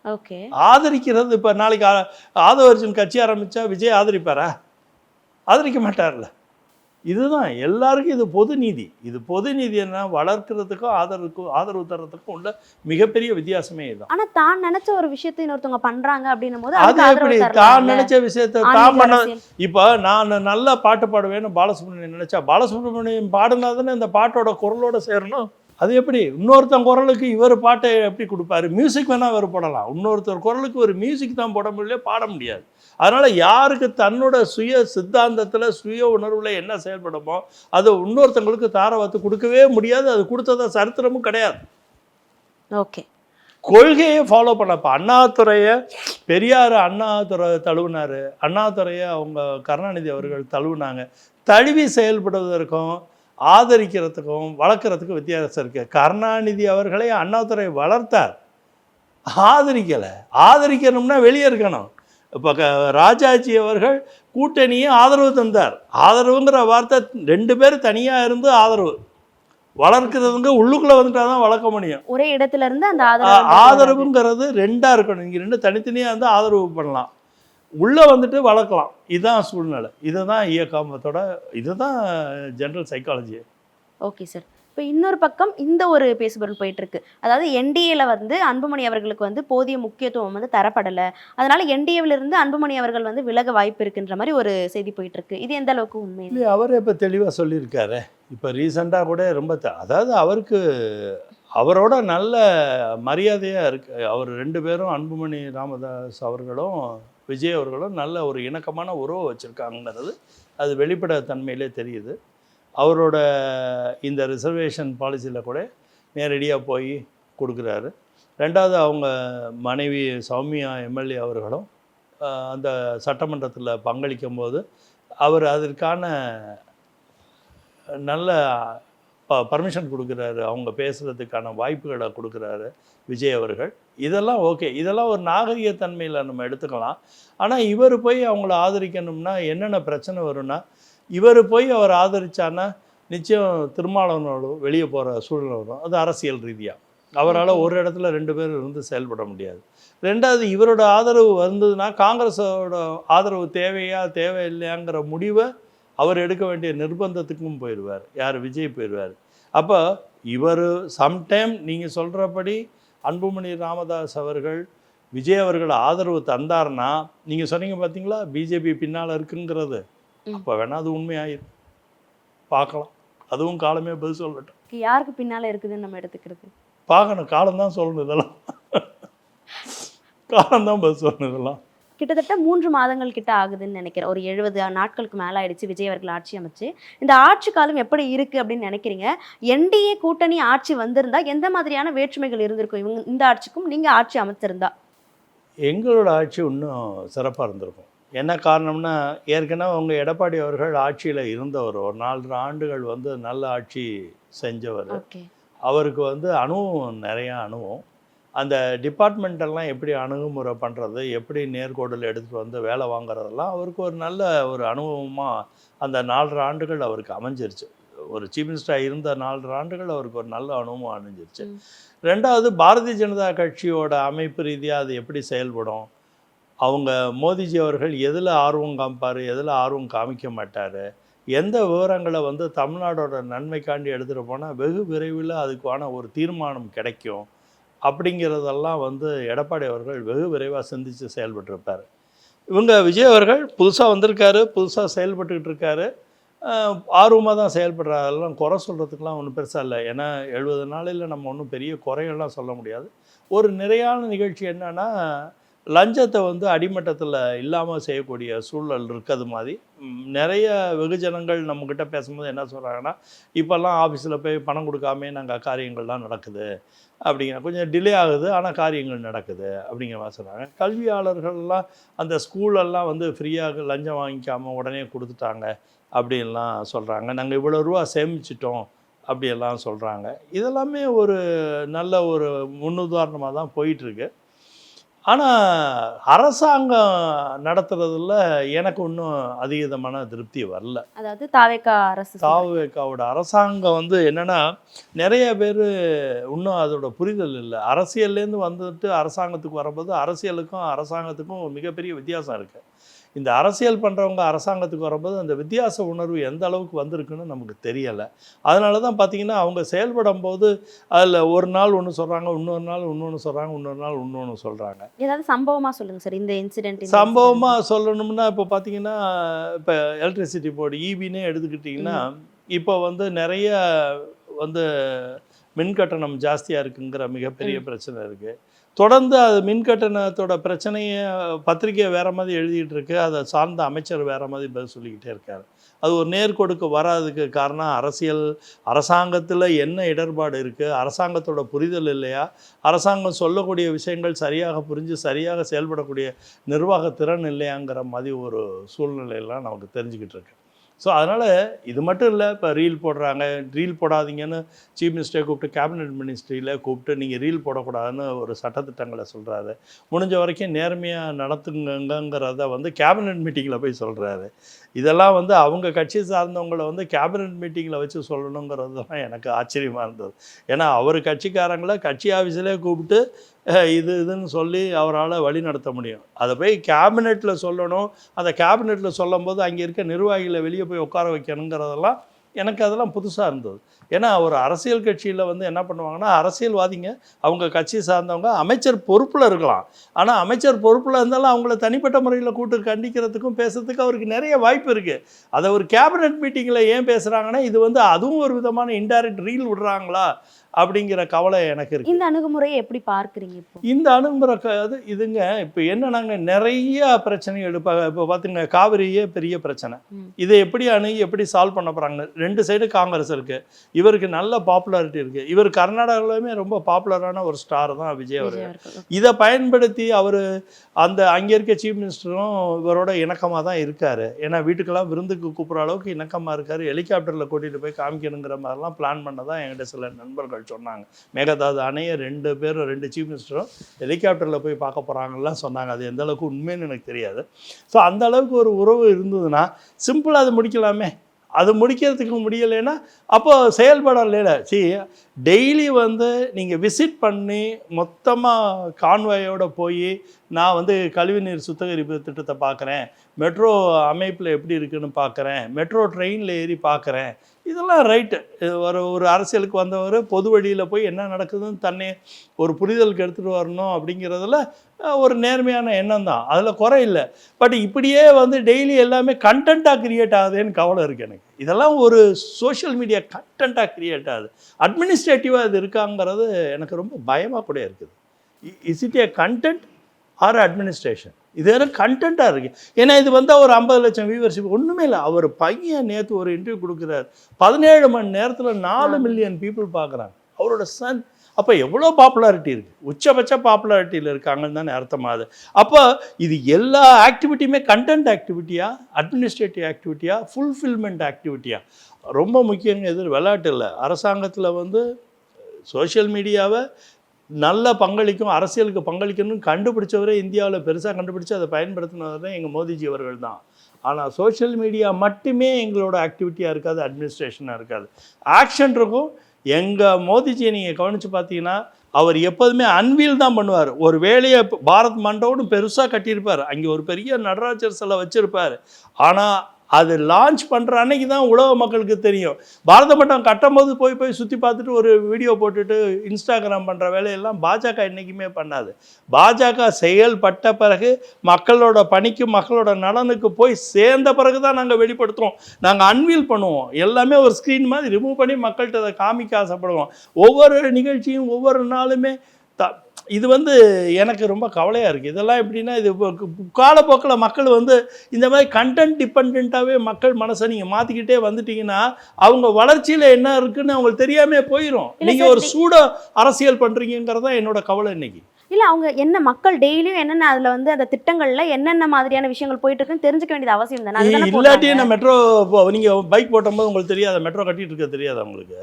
ஓகே. ஆதரிக்கிறது இப்போ நாளைக்கு ஆதவ அர்ஜுன் கட்சி ஆரம்பித்தா விஜய் ஆதரிப்பாரா? ஆதரிக்க மாட்டார்ல. இதுதான் எல்லாருக்கும் இது பொது நீதி. இது பொது நீதி. என்ன வளர்க்குறதுக்கும் ஆதரவு தர்றதுக்கும் உள்ள மிகப்பெரிய வித்தியாசமே இதுதான். ஆனா தான் நினைச்ச ஒரு விஷயத்தை இன்னொருத்தவங்க பண்றாங்க அப்படின்னும் போது அது அதுக்கு எப்படி ஆதரவு தான் தரலாம்ல? நினைச்ச விஷயத்தை தான் ஆன்மீக பண்ண. அரசியல். இப்போ நான் நல்லா பாட்டு பாடுவேன்னு பாலசுப்ரமணியன் நினைச்சா பாலசுப்ரமணியன் பாடுனா தானே இந்த பாட்டோட குரலோட சேரணும். அது எப்படி? இன்னொருத்தன் குரலுக்கு இவர் பாட்டை எப்படி கொடுப்பாரு? மியூசிக் வேணால் இவர் போடலாம். இன்னொருத்தர் குரலுக்கு ஒரு மியூசிக் தான் போட முடியல, பாட முடியாது. அதனால் யாருக்கு தன்னோட சுய சித்தாந்தத்தில் சுய உணர்வில் என்ன செயல்படுமோ அதை இன்னொருத்தங்களுக்கு தாரவாத்து கொடுக்கவே முடியாது. அது கொடுத்ததா சரித்திரமும் கிடையாது. ஓகே. கொள்கையை ஃபாலோ பண்ணப்போ அண்ணாதுரையை பெரியார் அண்ணாதுரை தழுவினார். அண்ணாதுரையை அவங்க கருணாநிதி அவர்கள் தழுவினாங்க. தழுவி செயல்படுவதற்கும் ஆதரிக்கிறதுக்கும் வளர்க்குறதுக்கும் வித்தியாசம் இருக்குது. கருணாநிதி அவர்களை அண்ணாதுரை வளர்த்தார், ஆதரிக்கலை. ஆதரிக்கணும்னா வெளியே இருக்கணும். இப்போ ராஜாஜி அவர்கள் கூட்டணியை ஆதரவு தந்தார். ஆதரவுங்கிற வார்த்தை 2 பேர் தனியாக இருந்து ஆதரவு. வளர்க்குறதுங்க உள்ளுக்குள்ளே வந்துட்டால் தான் வளர்க்க முடியும். ஒரே இடத்துல இருந்து அந்த ஆதரவுங்கிறது 2ஆக இருக்கணும். இங்கே 2 தனித்தனியாக இருந்து ஆதரவு பண்ணலாம், உள்ளே வந்துட்டு வளர்க்கலாம். இதுதான் சூழ்நிலை. இதுதான் இயக்கமத்தோட, இதுதான் ஜென்ரல் சைக்காலஜி. Okay sir. இப்போ இன்னொரு பக்கம் இந்த ஒரு பேசுபொருள் போயிட்டு இருக்கு. அதாவது என்டிஏல வந்து அன்புமணி அவர்களுக்கு வந்து போதிய முக்கியத்துவம் வந்து தரப்படலை, அதனால என்டிஏவில் இருந்து அன்புமணி அவர்கள் வந்து விலக வாய்ப்பு இருக்குன்ற மாதிரி ஒரு செய்தி போயிட்டு இருக்கு. இது எந்த அளவுக்கு உண்மை? இல்லை, அவர் இப்போ தெளிவாக சொல்லியிருக்காரு. இப்போ ரீசெண்டாக கூட ரொம்ப அதாவது அவருக்கு அவரோட நல்ல மரியாதையாக இருக்குது. அவர் 2 பேரும் அன்புமணி ராமதாஸ் அவர்களும் விஜய் அவர்களும் நல்ல ஒரு இணக்கமான உறவு வச்சுருக்காங்கிறது அது வெளிப்பட தன்மையிலே தெரியுது. அவரோட இந்த ரிசர்வேஷன் பாலிசியில் கூட நேரடியாக போய் கொடுக்குறாரு. 2வது அவங்க மனைவி சௌமியா எம்எல்ஏ அவர்களும் அந்த சட்டமன்றத்தில் பங்களிக்கும் போது அவர் அதற்கான நல்ல பர்மிஷன் கொடுக்குறாரு, அவங்க பேசுகிறதுக்கான வாய்ப்புகளை கொடுக்குறாரு விஜய் அவர்கள். இதெல்லாம் ஓகே, இதெல்லாம் ஒரு நாகரிகத்தன்மையில் நம்ம எடுத்துக்கலாம். ஆனால் இவர் போய் அவங்கள ஆதரிக்கணும்னா என்னென்ன பிரச்சனை வரும்னா, இவர் போய் அவர் ஆதரித்தான்னா நிச்சயம் திருமாவளவனோடு வெளியே போகிற சூழ்நிலை வரும். அது அரசியல் ரீதியாக அவரால் ஒரு இடத்துல 2 பேர் இருந்து செயல்பட முடியாது. 2வது இவரோட ஆதரவு வந்ததுன்னா காங்கிரஸோட ஆதரவு தேவையா தேவையில்லையாங்கிற முடிவை அவர் எடுக்க வேண்டிய நிர்பந்தத்துக்கும் போயிடுவார். யார்? விஜய் போயிடுவார். அப்போ இவர் சம்டைம் நீங்கள் சொல்கிறபடி அன்புமணி ராமதாஸ் அவர்கள் விஜய் அவர்கள் ஆதரவு தந்தார்னா, நீங்கள் சொன்னீங்க பார்த்தீங்களா பிஜேபி பின்னால் இருக்குங்கிறது, அப்போ வேணால் அது உண்மையாயிரும், பார்க்கலாம். அதுவும் காலமே பதில் சொல்லட்டும். யாருக்கு பின்னால இருக்குதுன்னு நம்ம எடுத்துக்கிறது பார்க்கணும். காலம்தான் சொல்லணும். இதெல்லாம் காலம்தான் பதில் சொல்லணும். இதெல்லாம் கிட்டத்தட்ட 3 மாதங்கள் கிட்ட ஆகுதுன்னு நினைக்கிறேன். ஒரு 70 நாட்களுக்கு மேலே ஆயிடுச்சு விஜய் அவர்கள் ஆட்சி அமைச்சு. இந்த ஆட்சி காலம் எப்படி இருக்குது அப்படின்னு நினைக்கிறீங்க? என்டிஏ கூட்டணி ஆட்சி வந்திருந்தா எந்த மாதிரியான வேற்றுமைகள் இருந்திருக்கும் இவங்க இந்த ஆட்சிக்கும் நீங்கள் ஆட்சி அமைச்சிருந்தா? எங்களோட ஆட்சி இன்னும் சிறப்பாக இருந்திருக்கும். என்ன காரணம்னா, ஏற்கனவே அவங்க எடப்பாடி அவர்கள் ஆட்சியில் இருந்தவர், ஒரு 4 ஆண்டுகள் வந்து நல்ல ஆட்சி செஞ்சவர். ஓகே. அவருக்கு வந்து அனுபவம், நிறையா அனுபவம். அந்த டிபார்ட்மெண்ட்டெல்லாம் எப்படி அணுகுமுறை பண்ணுறது, எப்படி நேர்கோடில் எடுத்துகிட்டு வந்து வேலை வாங்குறதெல்லாம் அவருக்கு ஒரு நல்ல ஒரு அனுபவமாக அந்த 4 ஆண்டுகள் அவருக்கு அமைஞ்சிருச்சு. ஒரு சீஃப் மினிஸ்டராக இருந்த 4 ஆண்டுகள் அவருக்கு ஒரு நல்ல அனுபவம் அமைஞ்சிருச்சு. 2வது பாரதிய ஜனதா கட்சியோட அமைப்பு ரீதியாக அது எப்படி செயல்படும், அவங்க மோடிஜி அவர்கள் எதில் ஆர்வம் காமிப்பார், எதில் ஆர்வம் காமிக்க மாட்டார், எந்த விவரங்களை வந்து தமிழ்நாடோட நன்மைக்காண்டி எடுத்துகிட்டு போனால் வெகு விரைவில் அதுக்கான ஒரு தீர்மானம் கிடைக்கும் அப்படிங்கிறதெல்லாம் வந்து எடப்பாடி அவர்கள் வெகு விரைவாக சிந்தித்து செயல்பட்டுருப்பார். இவங்க விஜய் அவர்கள் புதுசாக வந்திருக்காரு, புதுசாக செயல்பட்டுக்கிட்டு இருக்காரு, ஆர்வமாக தான் செயல்படுறாரு. அதெல்லாம் குறை சொல்கிறதுக்கெலாம் ஒன்றும் பெருசாக இல்லை. ஏன்னா 70 நாளில் நம்ம ஒன்றும் பெரிய குறைகள்லாம் சொல்ல முடியாது. ஒரு நிறையான நிகழ்ச்சி என்னென்னா, லஞ்சத்தை வந்து அடிமட்டத்தில் இல்லாமல் செய்யக்கூடிய சூழல் இருக்கிறது மாதிரி நிறைய வெகுஜனங்கள் நம்மக்கிட்ட பேசும்போது என்ன சொல்கிறாங்கன்னா, இப்போல்லாம் ஆஃபீஸில் போய் பணம் கொடுக்காமே நாங்கள் காரியங்கள்லாம் நடக்குது அப்படிங்கிற, கொஞ்சம் டிலே ஆகுது ஆனால் காரியங்கள் நடக்குது அப்படிங்கிற மாதிரி சொல்கிறாங்க. கல்வியாளர்கள்லாம் அந்த ஸ்கூலெல்லாம் வந்து ஃப்ரீயாக லஞ்சம் வாங்கிக்காமல் உடனே கொடுத்துட்டாங்க அப்படின்லாம் சொல்கிறாங்க. நாங்கள் இவ்வளோ ரூபா சேமிச்சிட்டோம் அப்படியெல்லாம் சொல்கிறாங்க. இதெல்லாமே ஒரு நல்ல ஒரு முன்னுதாரணமாக தான் போயிட்டுருக்கு. ஆனால் அரசாங்கம் நடத்துறதுல எனக்கு இன்னும் அதிகமான திருப்தி வரல. அதாவது தாவேக்கா அரசு தாவேக்காவோட அரசாங்கம் வந்து என்னென்னா, நிறைய பேர் இன்னும் அதோட புரிதல் இல்லை. அரசியல்லேருந்து வந்துட்டு அரசாங்கத்துக்கு வரும்போது அரசியலுக்கும் அரசாங்கத்துக்கும் மிகப்பெரிய வித்தியாசம் இருக்குது. இந்த அரசியல் பண்ணுறவங்க அரசாங்கத்துக்கு வரும்போது அந்த வித்தியாச உணர்வு எந்த அளவுக்கு வந்திருக்குன்னு நமக்கு தெரியலை. அதனால தான் பார்த்திங்கன்னா, அவங்க செயல்படும் போது அதில் ஒரு நாள் ஒன்று சொல்கிறாங்க, இன்னொரு நாள் இன்னொன்று சொல்கிறாங்க, இன்னொரு நாள் இன்னொன்று சொல்கிறாங்க. ஏதாவது சம்பவமாக சொல்லுங்கள் சார் இந்த இன்சிடென்ட். சம்பவமாக சொல்லணும்னா, இப்போ பார்த்திங்கன்னா, இப்போ எலக்ட்ரிசிட்டி போர்டு ஈபின்னே எடுத்துக்கிட்டிங்கன்னா, இப்போ வந்து நிறைய வந்து மின் கட்டணம் ஜாஸ்தியாக இருக்குங்கிற மிகப்பெரிய பிரச்சனை இருக்குது. தொடர்ந்து அது மின் கட்டணத்தோட பிரச்சனையை பத்திரிக்கை வேறு மாதிரி எழுதிக்கிட்டு இருக்கு, அதை சார்ந்த அமைச்சர் வேறு மாதிரி பதில் சொல்லிக்கிட்டே இருக்கார். அது ஒரு நேர்கொடுக்க வராதுக்கு காரணம் அரசாங்கத்தில் என்ன இடர்பாடு இருக்குது, அரசாங்கத்தோட புரிதல் இல்லையா, அரசாங்கம் சொல்லக்கூடிய விஷயங்கள் சரியாக புரிஞ்சு சரியாக செயல்படக்கூடிய நிர்வாக திறன் இல்லையாங்கிற மாதிரி ஒரு சூழ்நிலையெல்லாம் நமக்கு தெரிஞ்சுக்கிட்டு இருக்கு. ஸோ அதனால் இது மட்டும் இல்லை, இப்போ ரீல் போடுறாங்க, ரீல் போடாதீங்கன்னு சீஃப் மினிஸ்டரை கூப்பிட்டு கேபினெட் மினிஸ்ட்ரியில் கூப்பிட்டு நீங்கள் ரீல் போடக்கூடாதுன்னு ஒரு சட்டத்திட்டங்களை சொல்கிறாரு. முடிஞ்ச வரைக்கும் நேர்மையாக நடத்துங்கிறத வந்து கேபினெட் மீட்டிங்கில் போய் சொல்கிறாரு. இதெல்லாம் வந்து அவங்க கட்சி சார்ந்தவங்களை வந்து கேபினெட் மீட்டிங்கில் வச்சு சொல்லணுங்கிறது தான் எனக்கு ஆச்சரியமாக இருந்தது. ஏன்னா அவர் கட்சிக்காரங்களை கட்சி ஆஃபீஸிலே கூப்பிட்டு இதுன்னு சொல்லி அவரால் வழி நடத்த முடியும். அதை போய் கேபினெட்டில் சொல்லணும். அந்த கேபினெட்டில் சொல்லும் போது அங்கே இருக்க நிர்வாகிகளை வெளியே போய் உட்கார வைக்கணுங்கிறதெல்லாம் எனக்கு அதெல்லாம் புதுசாக இருந்தது. ஏன்னா ஒரு அரசியல் கட்சியில் வந்து என்ன பண்ணுவாங்கன்னா, அரசியல்வாதிங்க அவங்க கட்சி சார்ந்தவங்க அமைச்சர் பொறுப்பில் இருக்கலாம். ஆனால் அமைச்சர் பொறுப்பில் இருந்தாலும் அவங்கள தனிப்பட்ட முறையில் கூட்டு கண்டிக்கிறதுக்கும் பேசுறதுக்கு அவருக்கு நிறைய வாய்ப்பு இருக்குது. அதை ஒரு கேபினெட் மீட்டிங்கில் ஏன் பேசுகிறாங்கன்னா, இது வந்து அதுவும் ஒரு விதமான இன்டைரக்ட் ரீல் விடுறாங்களா அப்படிங்கிற கவலை எனக்கு இருக்குது. இந்த அணுகுமுறையை எப்படி பார்க்குறீங்க? இப்போ இந்த அணுகுமுறை இதுங்க இப்போ என்னன்னாங்க, நிறைய பிரச்சனைகள் இப்போ பார்த்துங்க, காவிரியே பெரிய பிரச்சனை. இதை எப்படி அணுகி எப்படி சால்வ் பண்ண போகிறாங்க? 2 சைடு காங்கிரஸ் இருக்குது, இவருக்கு நல்ல பாப்புலாரிட்டி இருக்குது. இவர் கர்நாடகாவிலுமே ரொம்ப பாப்புலரான ஒரு ஸ்டார் தான் விஜய் அவர்கள். இதை பயன்படுத்தி அவர் அங்கே இருக்க சீஃப் மினிஸ்டரும் இவரோட இணக்கமாக தான் இருக்கார். ஏன்னா வீட்டுக்கெல்லாம் விருந்துக்கு கூப்பிட்ற அளவுக்கு இணக்கமாக இருக்கார். ஹெலிகாப்டரில் கூட்டிகிட்டு போய் காமிக்கணுங்கிற மாதிரிலாம் பிளான் பண்ண தான் என்கிட்ட சில நண்பர்கள் சொன்னாங்க. மேகதாது அணையை 2 சீஃப் மினிஸ்டரும் ஹெலிகாப்டரில் போய் பார்க்க போகிறாங்கலாம் சொன்னாங்க. அது எந்த அளவுக்கு உண்மைன்னு எனக்கு தெரியாது. ஸோ அந்த அளவுக்கு ஒரு உறவு இருந்ததுன்னா சிம்பிளாக அது முடிக்கலாமே. அது முடிக்கிறதுக்கு முடியலைன்னா அப்போ செயல்படலைல. டெய்லி வந்து நீங்கள் விசிட் பண்ணி மொத்தமாக கான்வாயோடு போய் நான் வந்து கழிவுநீர் சுத்திகரிப்பு திட்டத்தை பார்க்குறேன், மெட்ரோ அமைப்பில் எப்படி இருக்குதுன்னு பார்க்குறேன், மெட்ரோ ட்ரெயினில் ஏறி பார்க்குறேன், இதெல்லாம் ரைட்டு. ஒரு அரசியலுக்கு வந்தவர் பொது வழியில் போய் என்ன நடக்குதுன்னு தன்னை ஒரு புரிதலுக்கு எடுத்துகிட்டு வரணும் அப்படிங்கிறதுல ஒரு நேர்மையான எண்ணம் தான், அதில் குறை இல்லை. பட் இப்படியே வந்து டெய்லி எல்லாமே கண்டென்ட்டாக க்ரியேட் ஆகுதுன்னு கவலை இருக்குது எனக்கு. இதெல்லாம் ஒரு சோஷியல் மீடியா கண்டென்ட்டாக க்ரியேட் ஆகுது. அட்மினிஸ்ட்ரேட்டிவாக இது இருக்காங்கிறது எனக்கு ரொம்ப பயமாக கூட இருக்குது. Is it A content R administration? இது வேறு கண்டென்ட்டாக இருக்குது. ஏன்னா இது வந்து ஒரு 50 லட்சம் வியூவர்ஷிப் ஒன்றுமே இல்லை. அவர் பையன் நேற்று ஒரு இன்டர்வியூ கொடுக்குறாரு, 17 மணி நேரத்தில் 4 மில்லியன் பீப்புள் பார்க்குறாங்க, அவரோட சன். அப்போ எவ்வளோ பாப்புலாரிட்டி இருக்குது, உச்சபட்ச பாப்புலாரிட்டியில் இருக்காங்கன்னு தானே அர்த்தமாகுது. அப்போ இது எல்லா ஆக்டிவிட்டியுமே கண்டென்ட் ஆக்டிவிட்டியா, அட்மினிஸ்ட்ரேட்டிவ் ஆக்டிவிட்டியா, ஃபுல்ஃபில்மெண்ட் ஆக்டிவிட்டியா? ரொம்ப முக்கியங்க. இது விளையாட்டு இல்லை. அரசாங்கத்தில் வந்து சோஷியல் மீடியாவை நல்ல பங்களிக்கும், அரசியலுக்கு பங்களிக்கணும்னு கண்டுபிடிச்சவரே இந்தியாவில் பெருசாக கண்டுபிடிச்சி அதை பயன்படுத்தினவரே எங்கள் மோடிஜி அவர்கள் தான். ஆனால் சோஷியல் மீடியா மட்டுமே எங்களோட ஆக்டிவிட்டியாக இருக்காது, அட்மினிஸ்ட்ரேஷனாக இருக்காது. ஆக்ஷன் இருக்கும். எங்கள் மோடிஜியை நீங்கள் கவனித்து பார்த்தீங்கன்னா அவர் எப்போதுமே அன்வீல் தான் பண்ணுவார். ஒரு வேலையை பாரத் மண்டபம்னு பெருசாக கட்டியிருப்பார், அங்கே ஒரு பெரிய நடராஜர் சிலை வச்சுருப்பார். ஆனால் அது லான்ச் பண்ணுற அன்னைக்கு தான் உலக மக்களுக்கு தெரியும். பாரத மண்டபம் கட்டும்போது போய் சுற்றி பார்த்துட்டு ஒரு வீடியோ போட்டுட்டு இன்ஸ்டாகிராம் பண்ணுற வேலையெல்லாம் பாஜக என்றைக்குமே பண்ணாது. பாஜக செயல்பட்ட பிறகு மக்களோட பணிக்கு மக்களோட நலனுக்கு போய் சேர்ந்த பிறகு தான் நாங்கள் வெளிப்படுத்துவோம். நாங்கள் அன்வீல் பண்ணுவோம். எல்லாமே ஒரு ஸ்க்ரீன் மாதிரி ரிமூவ் பண்ணி மக்கள்கிட்ட அதை காமிக்க ஆசைப்படுவோம். ஒவ்வொரு நிகழ்ச்சியும் ஒவ்வொரு நாளுமே இது வந்து எனக்கு ரொம்ப கவலையாக இருக்குது. இதெல்லாம் எப்படின்னா இது காலப்போக்கில் மக்கள் வந்து இந்த மாதிரி கண்டென்ட் டிபெண்ட்டாகவே மக்கள் மனசை நீங்கள் மாற்றிக்கிட்டே வந்துட்டீங்கன்னா அவங்க வளர்ச்சியில் என்ன இருக்குன்னு அவங்களுக்கு தெரியாமே போயிடும். நீங்கள் ஒரு சூட அரசியல் பண்ணுறீங்கிறது தான் என்னோட கவலை இன்னைக்கு. இல்ல அவங்க என்ன மக்கள் டெய்லியும் என்னென்ன அதுல வந்து அந்த திட்டங்கள்ல என்னென்ன மாதிரியான விஷயங்கள் போயிட்டு இருக்குன்னு தெரிஞ்சுக்க வேண்டியது அவசியம் தானே. அதுதானே இல்லாட்டி போடுறாங்க. நான் மெட்ரோ நீங்கள் பைக் போட்டும்போது உங்களுக்கு தெரியாது மெட்ரோ கட்டிட்டு இருக்க தெரியாது உங்களுக்கு.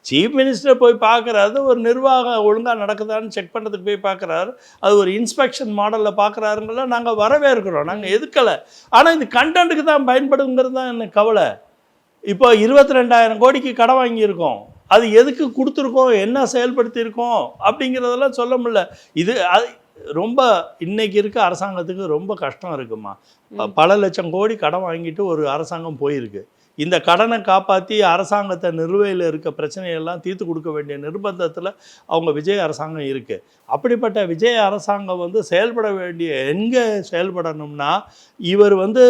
சீஃப் மினிஸ்டர் போய் பார்க்குறாரு, ஒரு நிர்வாகம் ஒழுங்காக நடக்குதான்னு செக் பண்ணுறதுக்கு போய் பார்க்குறாரு, அது ஒரு இன்ஸ்பெக்ஷன் மாடலில் பார்க்குறாருங்கள நாங்கள் வரவேற்கிறோம், நாங்கள் எதுக்கலை. ஆனால் இது கண்டென்ட்டுக்கு தான் பயன்படுங்கிறது தான் எனக்கு கவலை. இப்போ 22,000 கோடிக்கு கடன் வாங்கியிருக்கோம், அது எதுக்கு கொடுத்துருக்கோம், என்ன செயல்படுத்தியிருக்கோம் அப்படிங்கிறதெல்லாம் சொல்ல முடியல. இது அது ரொம்ப இன்னைக்கு இருக்க அரசாங்கத்துக்கு ரொம்ப கஷ்டம் இருக்குமா. பல லட்சம் கோடி கடன் வாங்கிட்டு ஒரு அரசாங்கம் போயிருக்கு. இந்த கடனை காப்பாற்றி அரசாங்கத்தை நிலுவையில் இருக்க பிரச்சனையெல்லாம் தீர்த்து கொடுக்க வேண்டிய நிர்பந்தத்தில் அவங்க விஜய் அரசாங்கம் இருக்குது. அப்படிப்பட்ட விஜய் அரசாங்கம் வந்து செயல்பட வேண்டிய எங்கே செயல்படணும்னா, இவர் வந்து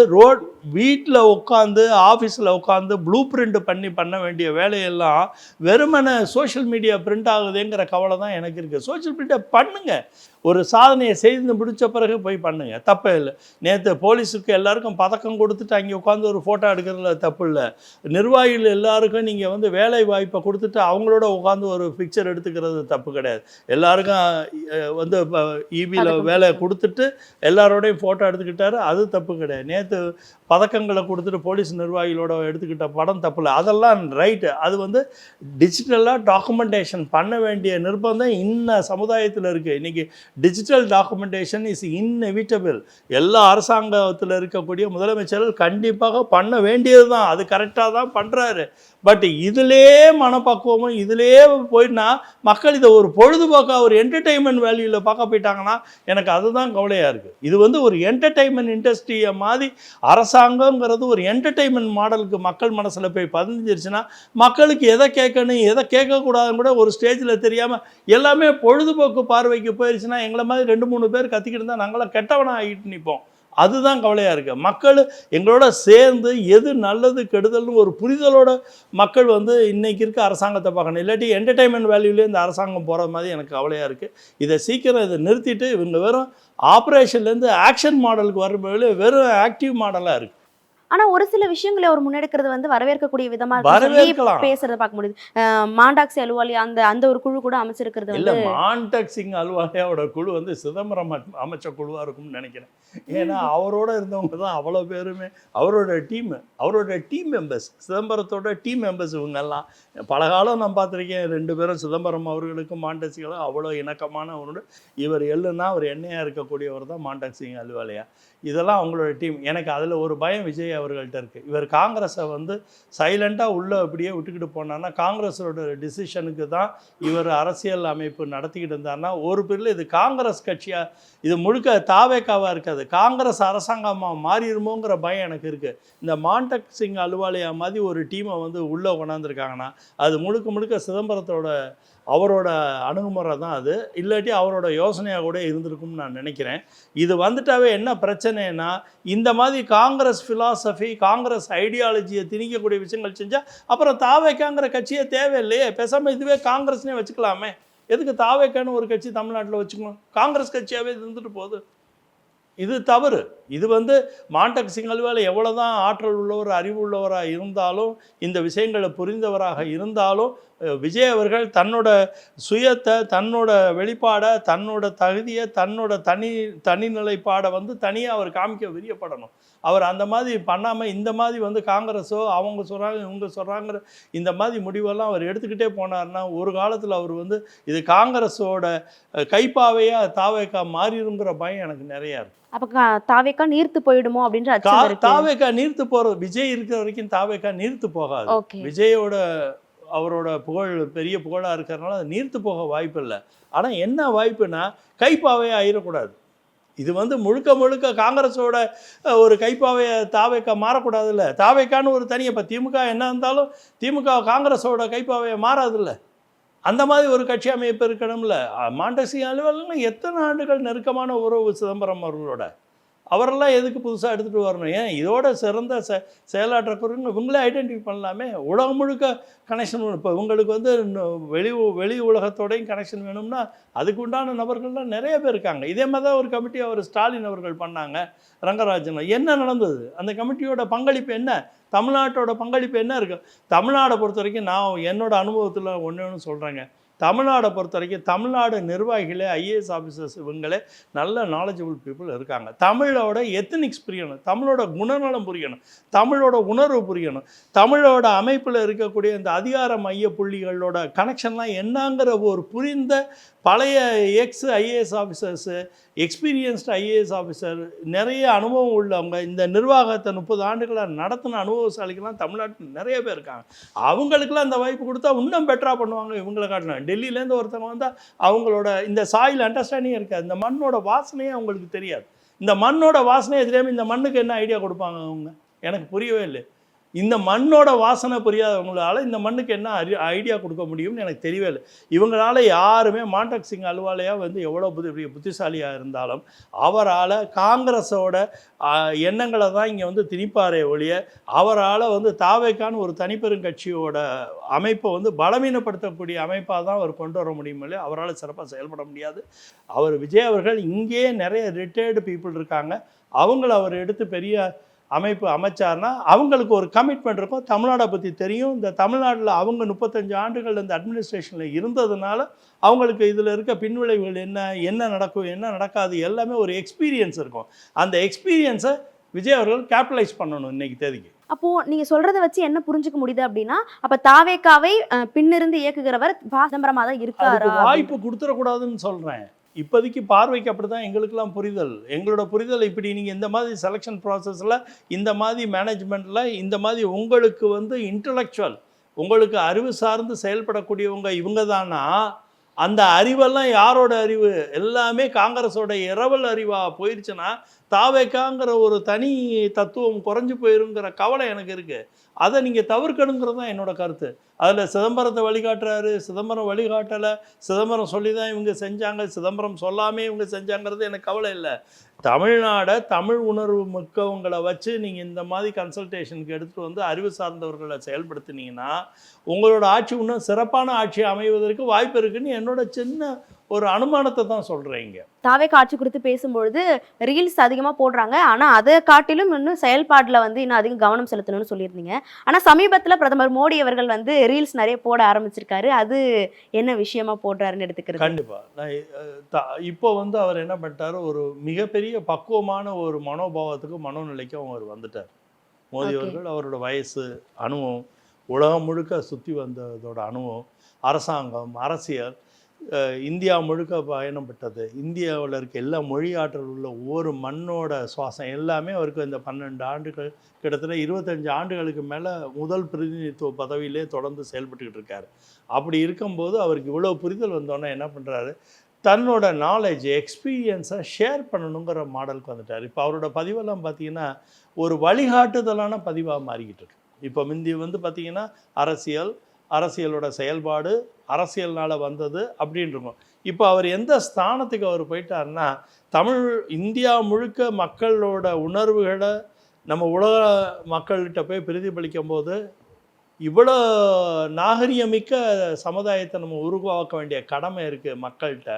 வீட்டில் உட்காந்து ஆஃபீஸில் உட்காந்து ப்ளூ பிரிண்ட் பண்ண வேண்டிய வேலையெல்லாம் வெறுமனை சோஷியல் மீடியா பிரிண்ட் ஆகுதுங்கிற கவலை தான் எனக்கு இருக்குது. சோஷியல் மீடியா பண்ணுங்கள், ஒரு சாதனையை செய்து முடித்த பிறகு போய் பண்ணுங்க, தப்பே இல்லை. நேற்று போலீஸுக்கு எல்லாருக்கும் பதக்கம் கொடுத்துட்டு அங்கே உட்காந்து ஒரு ஃபோட்டோ எடுக்கிறதுல தப்பு இல்லை. நிர்வாகிகள் எல்லாருக்கும் நீங்கள் வந்து வேலை வாய்ப்பை கொடுத்துட்டு அவங்களோட உட்காந்து ஒரு பிக்சர் எடுத்துக்கிறது தப்பு கிடையாது. எல்லாருக்கும் வந்து இபியில் வேலை கொடுத்துட்டு எல்லாரோடையும் ஃபோட்டோ எடுத்துக்கிட்டாரு, அது தப்பு கிடையாது. நேற்று பதக்கங்களை கொடுத்துட்டு போலீஸ் நிர்வாகிகளோட எடுத்துக்கிட்ட படம் தப்பு இல்லை, அதெல்லாம் ரைட்டு. அது வந்து டிஜிட்டலாக டாக்குமெண்டேஷன் பண்ண வேண்டிய நிர்பந்தம் இன்ன சமுதாயத்தில் இருக்குது. இன்றைக்கி டிஜிட்டல் டாக்குமெண்டேஷன் இஸ் இன்எவிட்டபிள். எல்லா அரசாங்கத்தில் இருக்கக்கூடிய முதலமைச்சர்கள் கண்டிப்பாக பண்ண வேண்டியது தான், அது கரெக்டாக தான் பண்ணுறாரு. பட் இதிலே மனப்பக்குவமும் இதிலே போயிட்டுனா மக்கள் இதை ஒரு பொழுதுபோக்காக ஒரு என்டர்டெயின்மெண்ட் வேல்யூவில் பார்க்க போயிட்டாங்கன்னா எனக்கு அதுதான் கவலையாக இருக்குது. இது வந்து ஒரு என்டர்டெயின்மெண்ட் இண்டஸ்ட்ரியை மாதிரி அரசாங்கங்கிறது ஒரு என்டர்டெயின்மெண்ட் மாடலுக்கு மக்கள் மனசில் போய் பதிஞ்சிருச்சுன்னா மக்களுக்கு எதை கேட்கணும் எதை கேட்கக்கூடாதுன்னு கூட ஒரு ஸ்டேஜில் தெரியாமல் எல்லாமே பொழுதுபோக்கு பார்வைக்கு போயிடுச்சுன்னா எங்களை மாதிரி 2-3 பேர் கத்திக்கிட்டு இருந்தால் நாங்களாம் கெட்டவனாக ஆகிட்டு நிற்போம். அதுதான் கவலையாக இருக்குது. மக்கள் எங்களோட சேர்ந்து எது நல்லது கெடுதல்னு ஒரு புரிதலோட மக்கள் வந்து இன்றைக்கி இருக்க அரசாங்கத்தை பார்க்கணும். இல்லாட்டி என்டர்டெயின்மெண்ட் வேல்யூலேயே இந்த அரசாங்கம் போகிற மாதிரி எனக்கு கவலையாக இருக்குது. இதை சீக்கிரம் இதை நிறுத்திட்டு இவங்க வெறும் ஆப்ரேஷன்லேருந்து ஆக்ஷன் மாடலுக்கு வரும்போது வெறும் ஆக்டிவ் மாடலாக இருக்குது. ஆனா ஒரு சில விஷயங்களை அவர் முன்னெடுக்கிறது வந்து வரவேற்கக்கூடிய விதமா வரவேற்கலாம். பேசுறத பார்க்க முடியுது. மாண்டாக்சி அலுவாலியா அந்த ஒரு குழு கூட அமைச்சிருக்கிறது இல்லை, வந்து மான்டேக் சிங் அலுவாலியாவோட குழு வந்து சிதம்பரம் அமைச்ச குழுவாக இருக்கும்னு நினைக்கிறேன். ஏன்னா அவரோட இருந்தவங்க தான் அவ்வளோ பேருமே அவரோட டீம் மெம்பர்ஸ், சிதம்பரத்தோட டீம் மெம்பர்ஸ். இவங்கெல்லாம் பல காலம் நான் பார்த்துருக்கேன். 2 பேரும் சிதம்பரம் அவர்களுக்கும் மான்டேக் சிங்களும் அவ்வளோ இணக்கமானவரோட. இவர் எள்ளுன்னா அவர் எண்ணெயாக இருக்கக்கூடியவர் தான் மான்டேக் சிங் அலுவாலியா. இதெல்லாம் அவங்களோட டீம். எனக்கு அதில் ஒரு பயம் விஜய் அவர்கள்ட்ட இருக்குது. இவர் காங்கிரஸை வந்து சைலண்ட்டாக உள்ளே அப்படியே விட்டுக்கிட்டு போனார்னா, காங்கிரஸோட டிசிஷனுக்கு தான் இவர் அரசியல் அமைப்பு நடத்திக்கிட்டு இருந்தார்னா, ஒரு பேரில் இது காங்கிரஸ் கட்சியாக இது முழுக்க தாவேக்காவாக இருக்காது, காங்கிரஸ் அரசாங்கமாக மாறிடுமோங்கிற பயம் எனக்கு இருக்குது. இந்த மான்டேக் சிங் அலுவாலியா மாதிரி ஒரு டீமை வந்து உள்ளே கொண்டாந்துருக்காங்கன்னா அது முழுக்க சிதம்பரத்தோட அவரோட அணுகுமுறை தான் அது. இல்லாட்டி அவரோட யோசனையாக கூட இருந்திருக்கும்னு நான் நினைக்கிறேன். இது வந்துட்டாவே என்ன பிரச்சனைனா, இந்த மாதிரி காங்கிரஸ் ஃபிலாசபி காங்கிரஸ் ஐடியாலஜியை திணிக்கக்கூடிய விஷயங்கள் செஞ்சால் அப்புறம் தாவேக்காங்கிற கட்சியே தேவையில்லையே. பேசாமல் இதுவே காங்கிரஸ்னே வச்சுக்கலாமே. எதுக்கு தாவேக்கான்னு ஒரு கட்சி தமிழ்நாட்டில் வச்சுக்கணும்? காங்கிரஸ் கட்சியாகவே இருந்துட்டு போகுது. இது தவறு. இது வந்து மான்டேக் சிங் அலுவாலியா எவ்வளோ தான் ஆற்றல் உள்ளவர் அறிவு உள்ளவராக இருந்தாலும் இந்த விஷயங்களை புரிந்தவராக இருந்தாலும் விஜய் அவர்கள் தன்னோட சுயத்தை தன்னோட வெளிப்பாடை தன்னோட தகுதியை தன்னோட தனிநிலைப்பாடை வந்து தனியாக அவர் காமிக்க விரியப்படணும். அவர் அந்த மாதிரி பண்ணாமல் இந்த மாதிரி வந்து காங்கிரஸோ அவங்க சொல்கிறாங்க இவங்க சொல்கிறாங்கிற இந்த மாதிரி முடிவெல்லாம் அவர் எடுத்துக்கிட்டே போனார்னா ஒரு காலத்தில் அவர் வந்து இது காங்கிரஸோட கைப்பாவையாக தாவேக்கா மாறிடுங்கிற பயம் எனக்கு நிறையா இருக்குது. அப்ப தாவேக்கா நீர்த்து போயிடுமோ அப்படின்ற தாவேக்கா நீர்த்து போகிறது விஜய் இருக்கிற வரைக்கும் தாவேக்கா நீர்த்து போகாது. விஜயோட அவரோட புகழ் பெரிய புகழாக இருக்கிறதுனால அது நீர்த்து போக வாய்ப்பு இல்லை. ஆனால் என்ன வாய்ப்புனா கைப்பாவையே ஆயிடக்கூடாது. இது வந்து முழுக்க காங்கிரஸோட ஒரு கைப்பாவையை தாவேக்கா மாறக்கூடாதுல்ல. தாவேக்கான்னு ஒரு தனியாக இப்போ திமுக என்ன இருந்தாலும் திமுக காங்கிரஸோட கைப்பாவையை மாறாதில்ல. அந்த மாதிரி ஒரு கட்சி அமைப்பு இருக்கணும்ல. மான்டேக் சிங் அலுவாலியா எத்தனை ஆண்டுகள் நெருக்கமான உறவு சிதம்பரம் அவர்களோட. அவரெல்லாம் எதுக்கு புதுசாக எடுத்துகிட்டு வரணும்? ஏன் இதோட சிறந்த செயலாற்றக்கூடிய இவங்களே ஐடென்டிஃபை பண்ணலாமே. உலகம் முழுக்க கனெக்ஷன் வேணும். இப்போ இவங்களுக்கு வந்து வெளி உலகத்தோடையும் கனெக்ஷன் வேணும்னா அதுக்கு உண்டான நபர்கள்லாம் நிறைய பேர் இருக்காங்க. இதே மாதிரி தான் ஒரு கமிட்டி அவர் ஸ்டாலின் அவர்கள் பண்ணாங்க, ரங்கராஜன். என்ன நடந்தது? அந்த கமிட்டியோட பங்களிப்பு என்ன? தமிழ்நாட்டோட பங்களிப்பு என்ன இருக்குது? தமிழ்நாடை பொறுத்த வரைக்கும் நான் என்னோட அனுபவத்தில் ஒன்று சொல்கிறேங்க. தமிழ்நாடை பொறுத்த வரைக்கும் தமிழ்நாடு நிர்வாகிகளே, ஐஏஎஸ் ஆஃபீஸர்ஸ் இவங்களே நல்ல நாலேஜபிள் பீப்புள் இருக்காங்க. தமிழோட எத்தனிக்ஸ் புரியணும், தமிழோட குணநலம் புரியணும், தமிழோட உணர்வு புரியணும், தமிழோட அமைப்பில் இருக்கக்கூடிய இந்த அதிகார மைய புள்ளிகளோட கனெக்ஷன்லாம் என்னங்கிற ஒரு புரிந்த பழைய IAS officers, experienced IAS officer, நிறைய அனுபவம் உள்ளவங்க, இந்த நிர்வாகத்தை 30 ஆண்டுகளாக நடத்தின அனுபவசாலிகள்லாம் தமிழ்நாட்டில் நிறைய பேர் இருக்காங்க. அவங்களுக்குலாம் அந்த வாய்ப்பு கொடுத்தா இன்னும் பெட்டராக பண்ணுவாங்க இவங்களை காட்டணும். டெல்லியிலேருந்து ஒருத்தவங்க வந்தால் அவங்களோட இந்த சாயில் அண்டர்ஸ்டாண்டிங் இருக்காது, இந்த மண்ணோட வாசனையே அவங்களுக்கு தெரியாது. இந்த மண்ணோட வாசனையே தெரியாமல் இந்த மண்ணுக்கு என்ன ஐடியா கொடுப்பாங்க அவங்க? எனக்கு புரியவே இல்லை. இந்த மண்ணோட வாசனை புரியாதவங்களால இந்த மண்ணுக்கு என்ன ஐடியா கொடுக்க முடியும்னு எனக்கு தெரியவே இல்லை. இவங்களால் யாருமே மாண்டக் சிங் அலுவாலியா வந்து எவ்வளோ புத்திசாலியாக இருந்தாலும் அவரால் காங்கிரஸோட எண்ணங்களை தான் இங்கே வந்து திணிப்பாரே ஒழிய அவரால் வந்து தாவேக்கான ஒரு தனிப்பெருங்கட்சியோட அமைப்பை வந்து பலவீனப்படுத்தக்கூடிய அமைப்பாக தான் அவர் கொண்டு வர முடியும் இல்லையா? அவரால் சிறப்பாக செயல்பட முடியாது. விஜய் அவர்கள் இங்கேயே நிறைய ரிட்டையர்டு பீப்புள் இருக்காங்க, அவங்கள அவர் எடுத்து பெரிய அமைப்பு அமைச்சார்னா அவங்களுக்கு ஒரு கமிட்மெண்ட் இருக்கும். தமிழ்நாடை பற்றி தெரியும். இந்த தமிழ்நாட்டில் அவங்க 35 ஆண்டுகள் இந்த அட்மினிஸ்ட்ரேஷனில் இருந்ததுனால அவங்களுக்கு இதில் இருக்க பின்விளைவுகள் என்ன நடக்கும், என்ன நடக்காது எல்லாமே ஒரு எக்ஸ்பீரியன்ஸ் இருக்கும். அந்த எக்ஸ்பீரியன்ஸை விஜய் அவர்கள் கேபிட்டலைஸ் பண்ணணும் இன்னைக்கு தேதிக்கு. அப்போது நீங்கள் சொல்கிறத வச்சு என்ன புரிஞ்சுக்க முடியுது அப்படின்னா, அப்போ தாவேக்காவை பின்னிருந்து இயக்குகிறவர் சிதம்பரமாக தான் இருக்காரா? வாய்ப்பு கொடுத்துடக்கூடாதுன்னு சொல்கிறேன். இப்போதைக்கு பார்வைக்கு அப்படி தான் எங்களுக்கெல்லாம் புரிதல். எங்களோட புரிதல் இப்படி நீங்கள் இந்த மாதிரி செலெக்ஷன் ப்ராசஸில், இந்த மாதிரி மேனேஜ்மெண்ட்டில், இந்த மாதிரி உங்களுக்கு வந்து இன்டலெக்சுவல், உங்களுக்கு அறிவு சார்ந்து செயல்படக்கூடியவங்க இவங்க தானா? அந்த அறிவெல்லாம் யாரோட அறிவு? எல்லாமே காங்கிரஸோட இரவல் அறிவாக போயிடுச்சுன்னா தாவேக்காங்கிற ஒரு தனி தத்துவம் குறைஞ்சி போயிருங்கிற கவலை எனக்கு இருக்குது. அதை நீங்கள் தவிர்க்கணுங்கிறது தான் என்னோட கருத்து. அதில் சிதம்பரத்தை வழிகாட்டுறாரு, சிதம்பரம் வழிகாட்டலை, சிதம்பரம் சொல்லி தான் இவங்க செஞ்சாங்க, சிதம்பரம் சொல்லாமே இவங்க செஞ்சாங்கிறது எனக்கு கவலை இல்லை. தமிழ்நாடை தமிழ் உணர்வு மிக்கவங்களை வச்சு நீங்கள் இந்த மாதிரி கன்சல்டேஷனுக்கு எடுத்துகிட்டு வந்து அறிவு சார்ந்தவர்களை செயல்படுத்தினீங்கன்னா உங்களோட ஆட்சி இன்னும் சிறப்பான ஆட்சி அமைவதற்கு வாய்ப்பு இருக்குன்னு என்னோட சின்ன ஒரு அனுமானத்தை தான் சொல்கிறேங்க. தாவேக்கா ஆட்சி குறித்து பேசும்பொழுது ரீல்ஸ் அதிகமாக போடுறாங்க, ஆனால் அதை காட்டிலும் இன்னும் செயல்பாட்டில் வந்து இன்னும் அதிகம் கவனம் செலுத்தணும்னு சொல்லியிருந்தீங்க. ஆனால் சமீபத்தில் பிரதமர் மோடி அவர்கள் வந்து ரீல்ஸ் நிறைய போட ஆரம்பிச்சிருக்காரு. அது என்ன விஷயமா போடுறாருன்னு எடுத்துக்கிறது? கண்டிப்பாக நான் இப்போ வந்து அவர் என்ன பண்ணிட்டாரு, ஒரு மிகப்பெரிய பக்குவமான ஒரு மனோபாவத்துக்கும் மனோநிலைக்கும் அவர் வந்துட்டார். மோடி அவர்கள் அவரோட வயசு, அனுபவம், உலகம் முழுக்க சுற்றி வந்ததோட அனுபவம், அரசாங்கம், அரசியல், இந்தியா முழுக்க பயணப்பட்டது, இந்தியாவில் இருக்க எல்லா மொழி ஆற்றல் உள்ள ஒவ்வொரு மண்ணோட சுவாசம் எல்லாமே அவருக்கு இந்த 12 ஆண்டுகள், கிட்டத்தட்ட 25 ஆண்டுகளுக்கு மேலே முதல் பிரதிநிதித்துவ பதவியிலே தொடர்ந்து செயல்பட்டுக்கிட்டு இருக்காரு. அப்படி இருக்கும்போது அவருக்கு இவ்வளோ புரிதல் வந்தோன்னே என்ன பண்ணுறாரு, தன்னோட நாலேஜ், எக்ஸ்பீரியன்ஸை ஷேர் பண்ணணுங்கிற மாடலுக்கு வந்துட்டார். இப்போ அவரோட பதிவெல்லாம் பார்த்தீங்கன்னா ஒரு வழிகாட்டுதலான பதிவாக மாறிக்கிட்டு இருக்கு. இப்போ முந்தி வந்து பார்த்திங்கன்னா அரசியலோட செயல்பாடு, அரசியல்னால் வந்தது அப்படின்னு இருக்கும். இப்போ அவர் எந்த ஸ்தானத்துக்கு அவர் போயிட்டார்னா, இந்தியா முழுக்க மக்களோட உணர்வுகளை நம்ம உலக மக்கள்கிட்ட போய் பிரதிபலிக்கும் போது இவ்வளோ நாகரிகமிக்க சமுதாயத்தை நம்ம உருவாக்க வேண்டிய கடமை இருக்குது மக்கள்கிட்ட.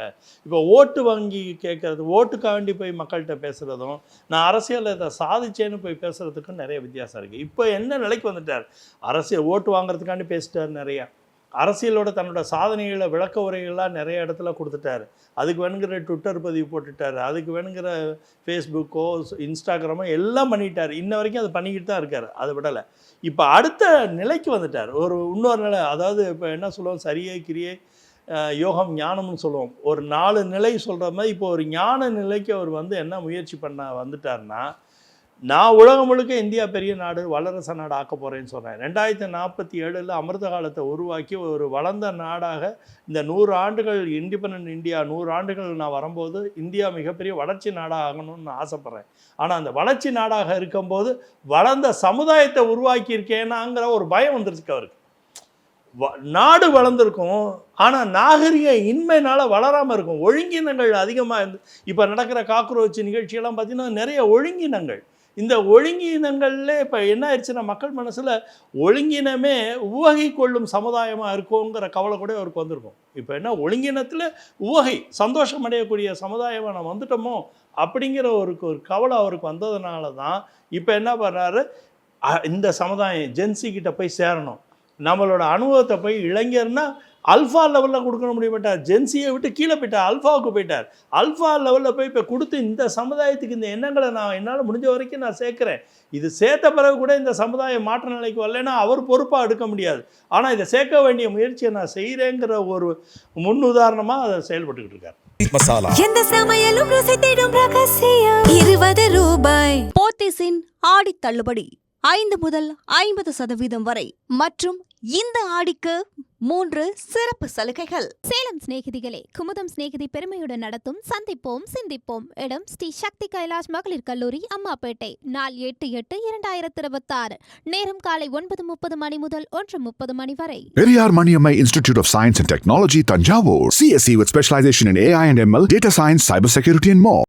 இப்போ ஓட்டு வாங்கி கேட்குறது, ஓட்டுக்காக வேண்டி போய் மக்கள்கிட்ட பேசுகிறதும், நான் அரசியலில் இதை சாதிச்சேன்னு போய் பேசுகிறதுக்கும் நிறைய வித்தியாசம் இருக்குது. இப்போ என்ன நிலைக்கு வந்துட்டார், அரசியல் ஓட்டு வாங்குறதுக்காண்டி பேசிட்டார் நிறையா. அரசியலோட தன்னோட சாதனைகளை விளக்க உரைகள்லாம் நிறைய இடத்துல கொடுத்துட்டாரு. அதுக்கு வேணுங்கிற ட்விட்டர் பதிவு போட்டுட்டார், அதுக்கு வேணுங்கிற ஃபேஸ்புக்கோ இன்ஸ்டாகிராமோ எல்லாம் பண்ணிட்டார். இன்ன வரைக்கும் அது பண்ணிக்கிட்டு தான் இருக்கார், அதை விடலை. இப்போ அடுத்த நிலைக்கு வந்துட்டார், இன்னொரு நிலை. அதாவது இப்போ என்ன சொல்லுவோம், சரியே கிரியே யோகம் ஞானம்னு சொல்லுவோம். ஒரு 4 நிலை சொல்கிற மாதிரி இப்போ ஒரு ஞான நிலைக்கு அவர் வந்து என்ன முயற்சி வந்துட்டார்னா, நான் உலகம் முழுக்க இந்தியா பெரிய நாடு, வல்லரசு நாடு ஆக்க போகிறேன்னு சொன்னேன். 2047 அமிர்த காலத்தை உருவாக்கி ஒரு வளர்ந்த நாடாக இந்த 100 ஆண்டுகள் இண்டிபெண்ட் இந்தியா 100 ஆண்டுகள் நான் வரும்போது இந்தியா மிகப்பெரிய வளர்ச்சி நாடாக ஆகணும்னு நான் ஆசைப்பட்றேன். ஆனால் அந்த வளர்ச்சி நாடாக இருக்கும்போது வளர்ந்த சமுதாயத்தை உருவாக்கியிருக்கேனாங்கிற ஒரு பயம் வந்துருச்சு அவருக்கு. நாடு வளர்ந்துருக்கும், ஆனால் நாகரிக இன்மையினால் வளராமல் இருக்கும். ஒழுங்கினங்கள் அதிகமாக இருந்து இப்போ நடக்கிற காக்ரோச் நிகழ்ச்சியெல்லாம் பார்த்திங்கன்னா நிறைய ஒழுங்கினங்கள். இந்த ஒழுங்கினங்கள்ல இப்போ என்ன ஆயிடுச்சுன்னா மக்கள் மனசில் ஒழுங்கினமே உவகை கொள்ளும் சமுதாயமாக இருக்குங்கிற கவலை கூட அவருக்கு வந்திருக்கும். இப்போ என்ன ஒழுங்கினத்தில் உவகை சந்தோஷம் அடையக்கூடிய சமுதாயமாக நம்ம வந்துட்டோமோ அப்படிங்கிற ஒரு கவலை அவருக்கு வந்ததுனால தான் இப்போ என்ன பண்ணுறாரு, இந்த சமுதாயம் ஜென்சி கிட்ட போய் சேரணும், நம்மளோட அனுபவத்தை போய் இளைஞர்னா அல்ஃபா லெவலில் கொடுக்க முடியப்பட்டார். ஜென்சியை விட்டு கீழே போயிட்டார், அல்ஃபாவுக்கு போயிட்டார். அல்ஃபா லெவலில் போய் இப்போ கொடுத்து இந்த சமுதாயத்துக்கு இந்த எண்ணங்களை நான் என்னால் முடிஞ்ச வரைக்கும் நான் சேர்க்குறேன். இது சேர்த்த பிறகு கூட இந்த சமுதாயம் மாற்ற நிலைக்கு வரலைன்னா அவர் பொறுப்பாக எடுக்க முடியாது. ஆனால் இதை சேர்க்க வேண்டிய முயற்சியை நான் செய்கிறேங்கிற ஒரு முன்னுதாரணமாக அதை செயல்பட்டுக்கிட்டு இருக்கார். எந்த சமையலும் ருசி தேடும் ரகசியம் 20 ரூபாய். போத்தீஸின் ஆடி தள்ளுபடி 5 முதல் 50% வரை மற்றும் இந்த ஆடிக்கு 3 சிறப்பு சலுகைகள். சேலம் சிநேகிதிகளே, குமுதம் சிநேகிதி பெருமையுடன் நடத்தும் சந்திப்போம் சிந்திப்போம். இடம் ஸ்ரீ சக்தி கைலாஷ் மகளிர் கல்லூரி, அம்மாப்பேட்டை. நாள் 8/8/2026. நேரம் காலை 9:30 மணி முதல் 1:30 மணி வரை. Periyar Maniammai Institute of Science and Technology, Tanjavur. CSE with specialization in AI and ML, data science, cybersecurity and more.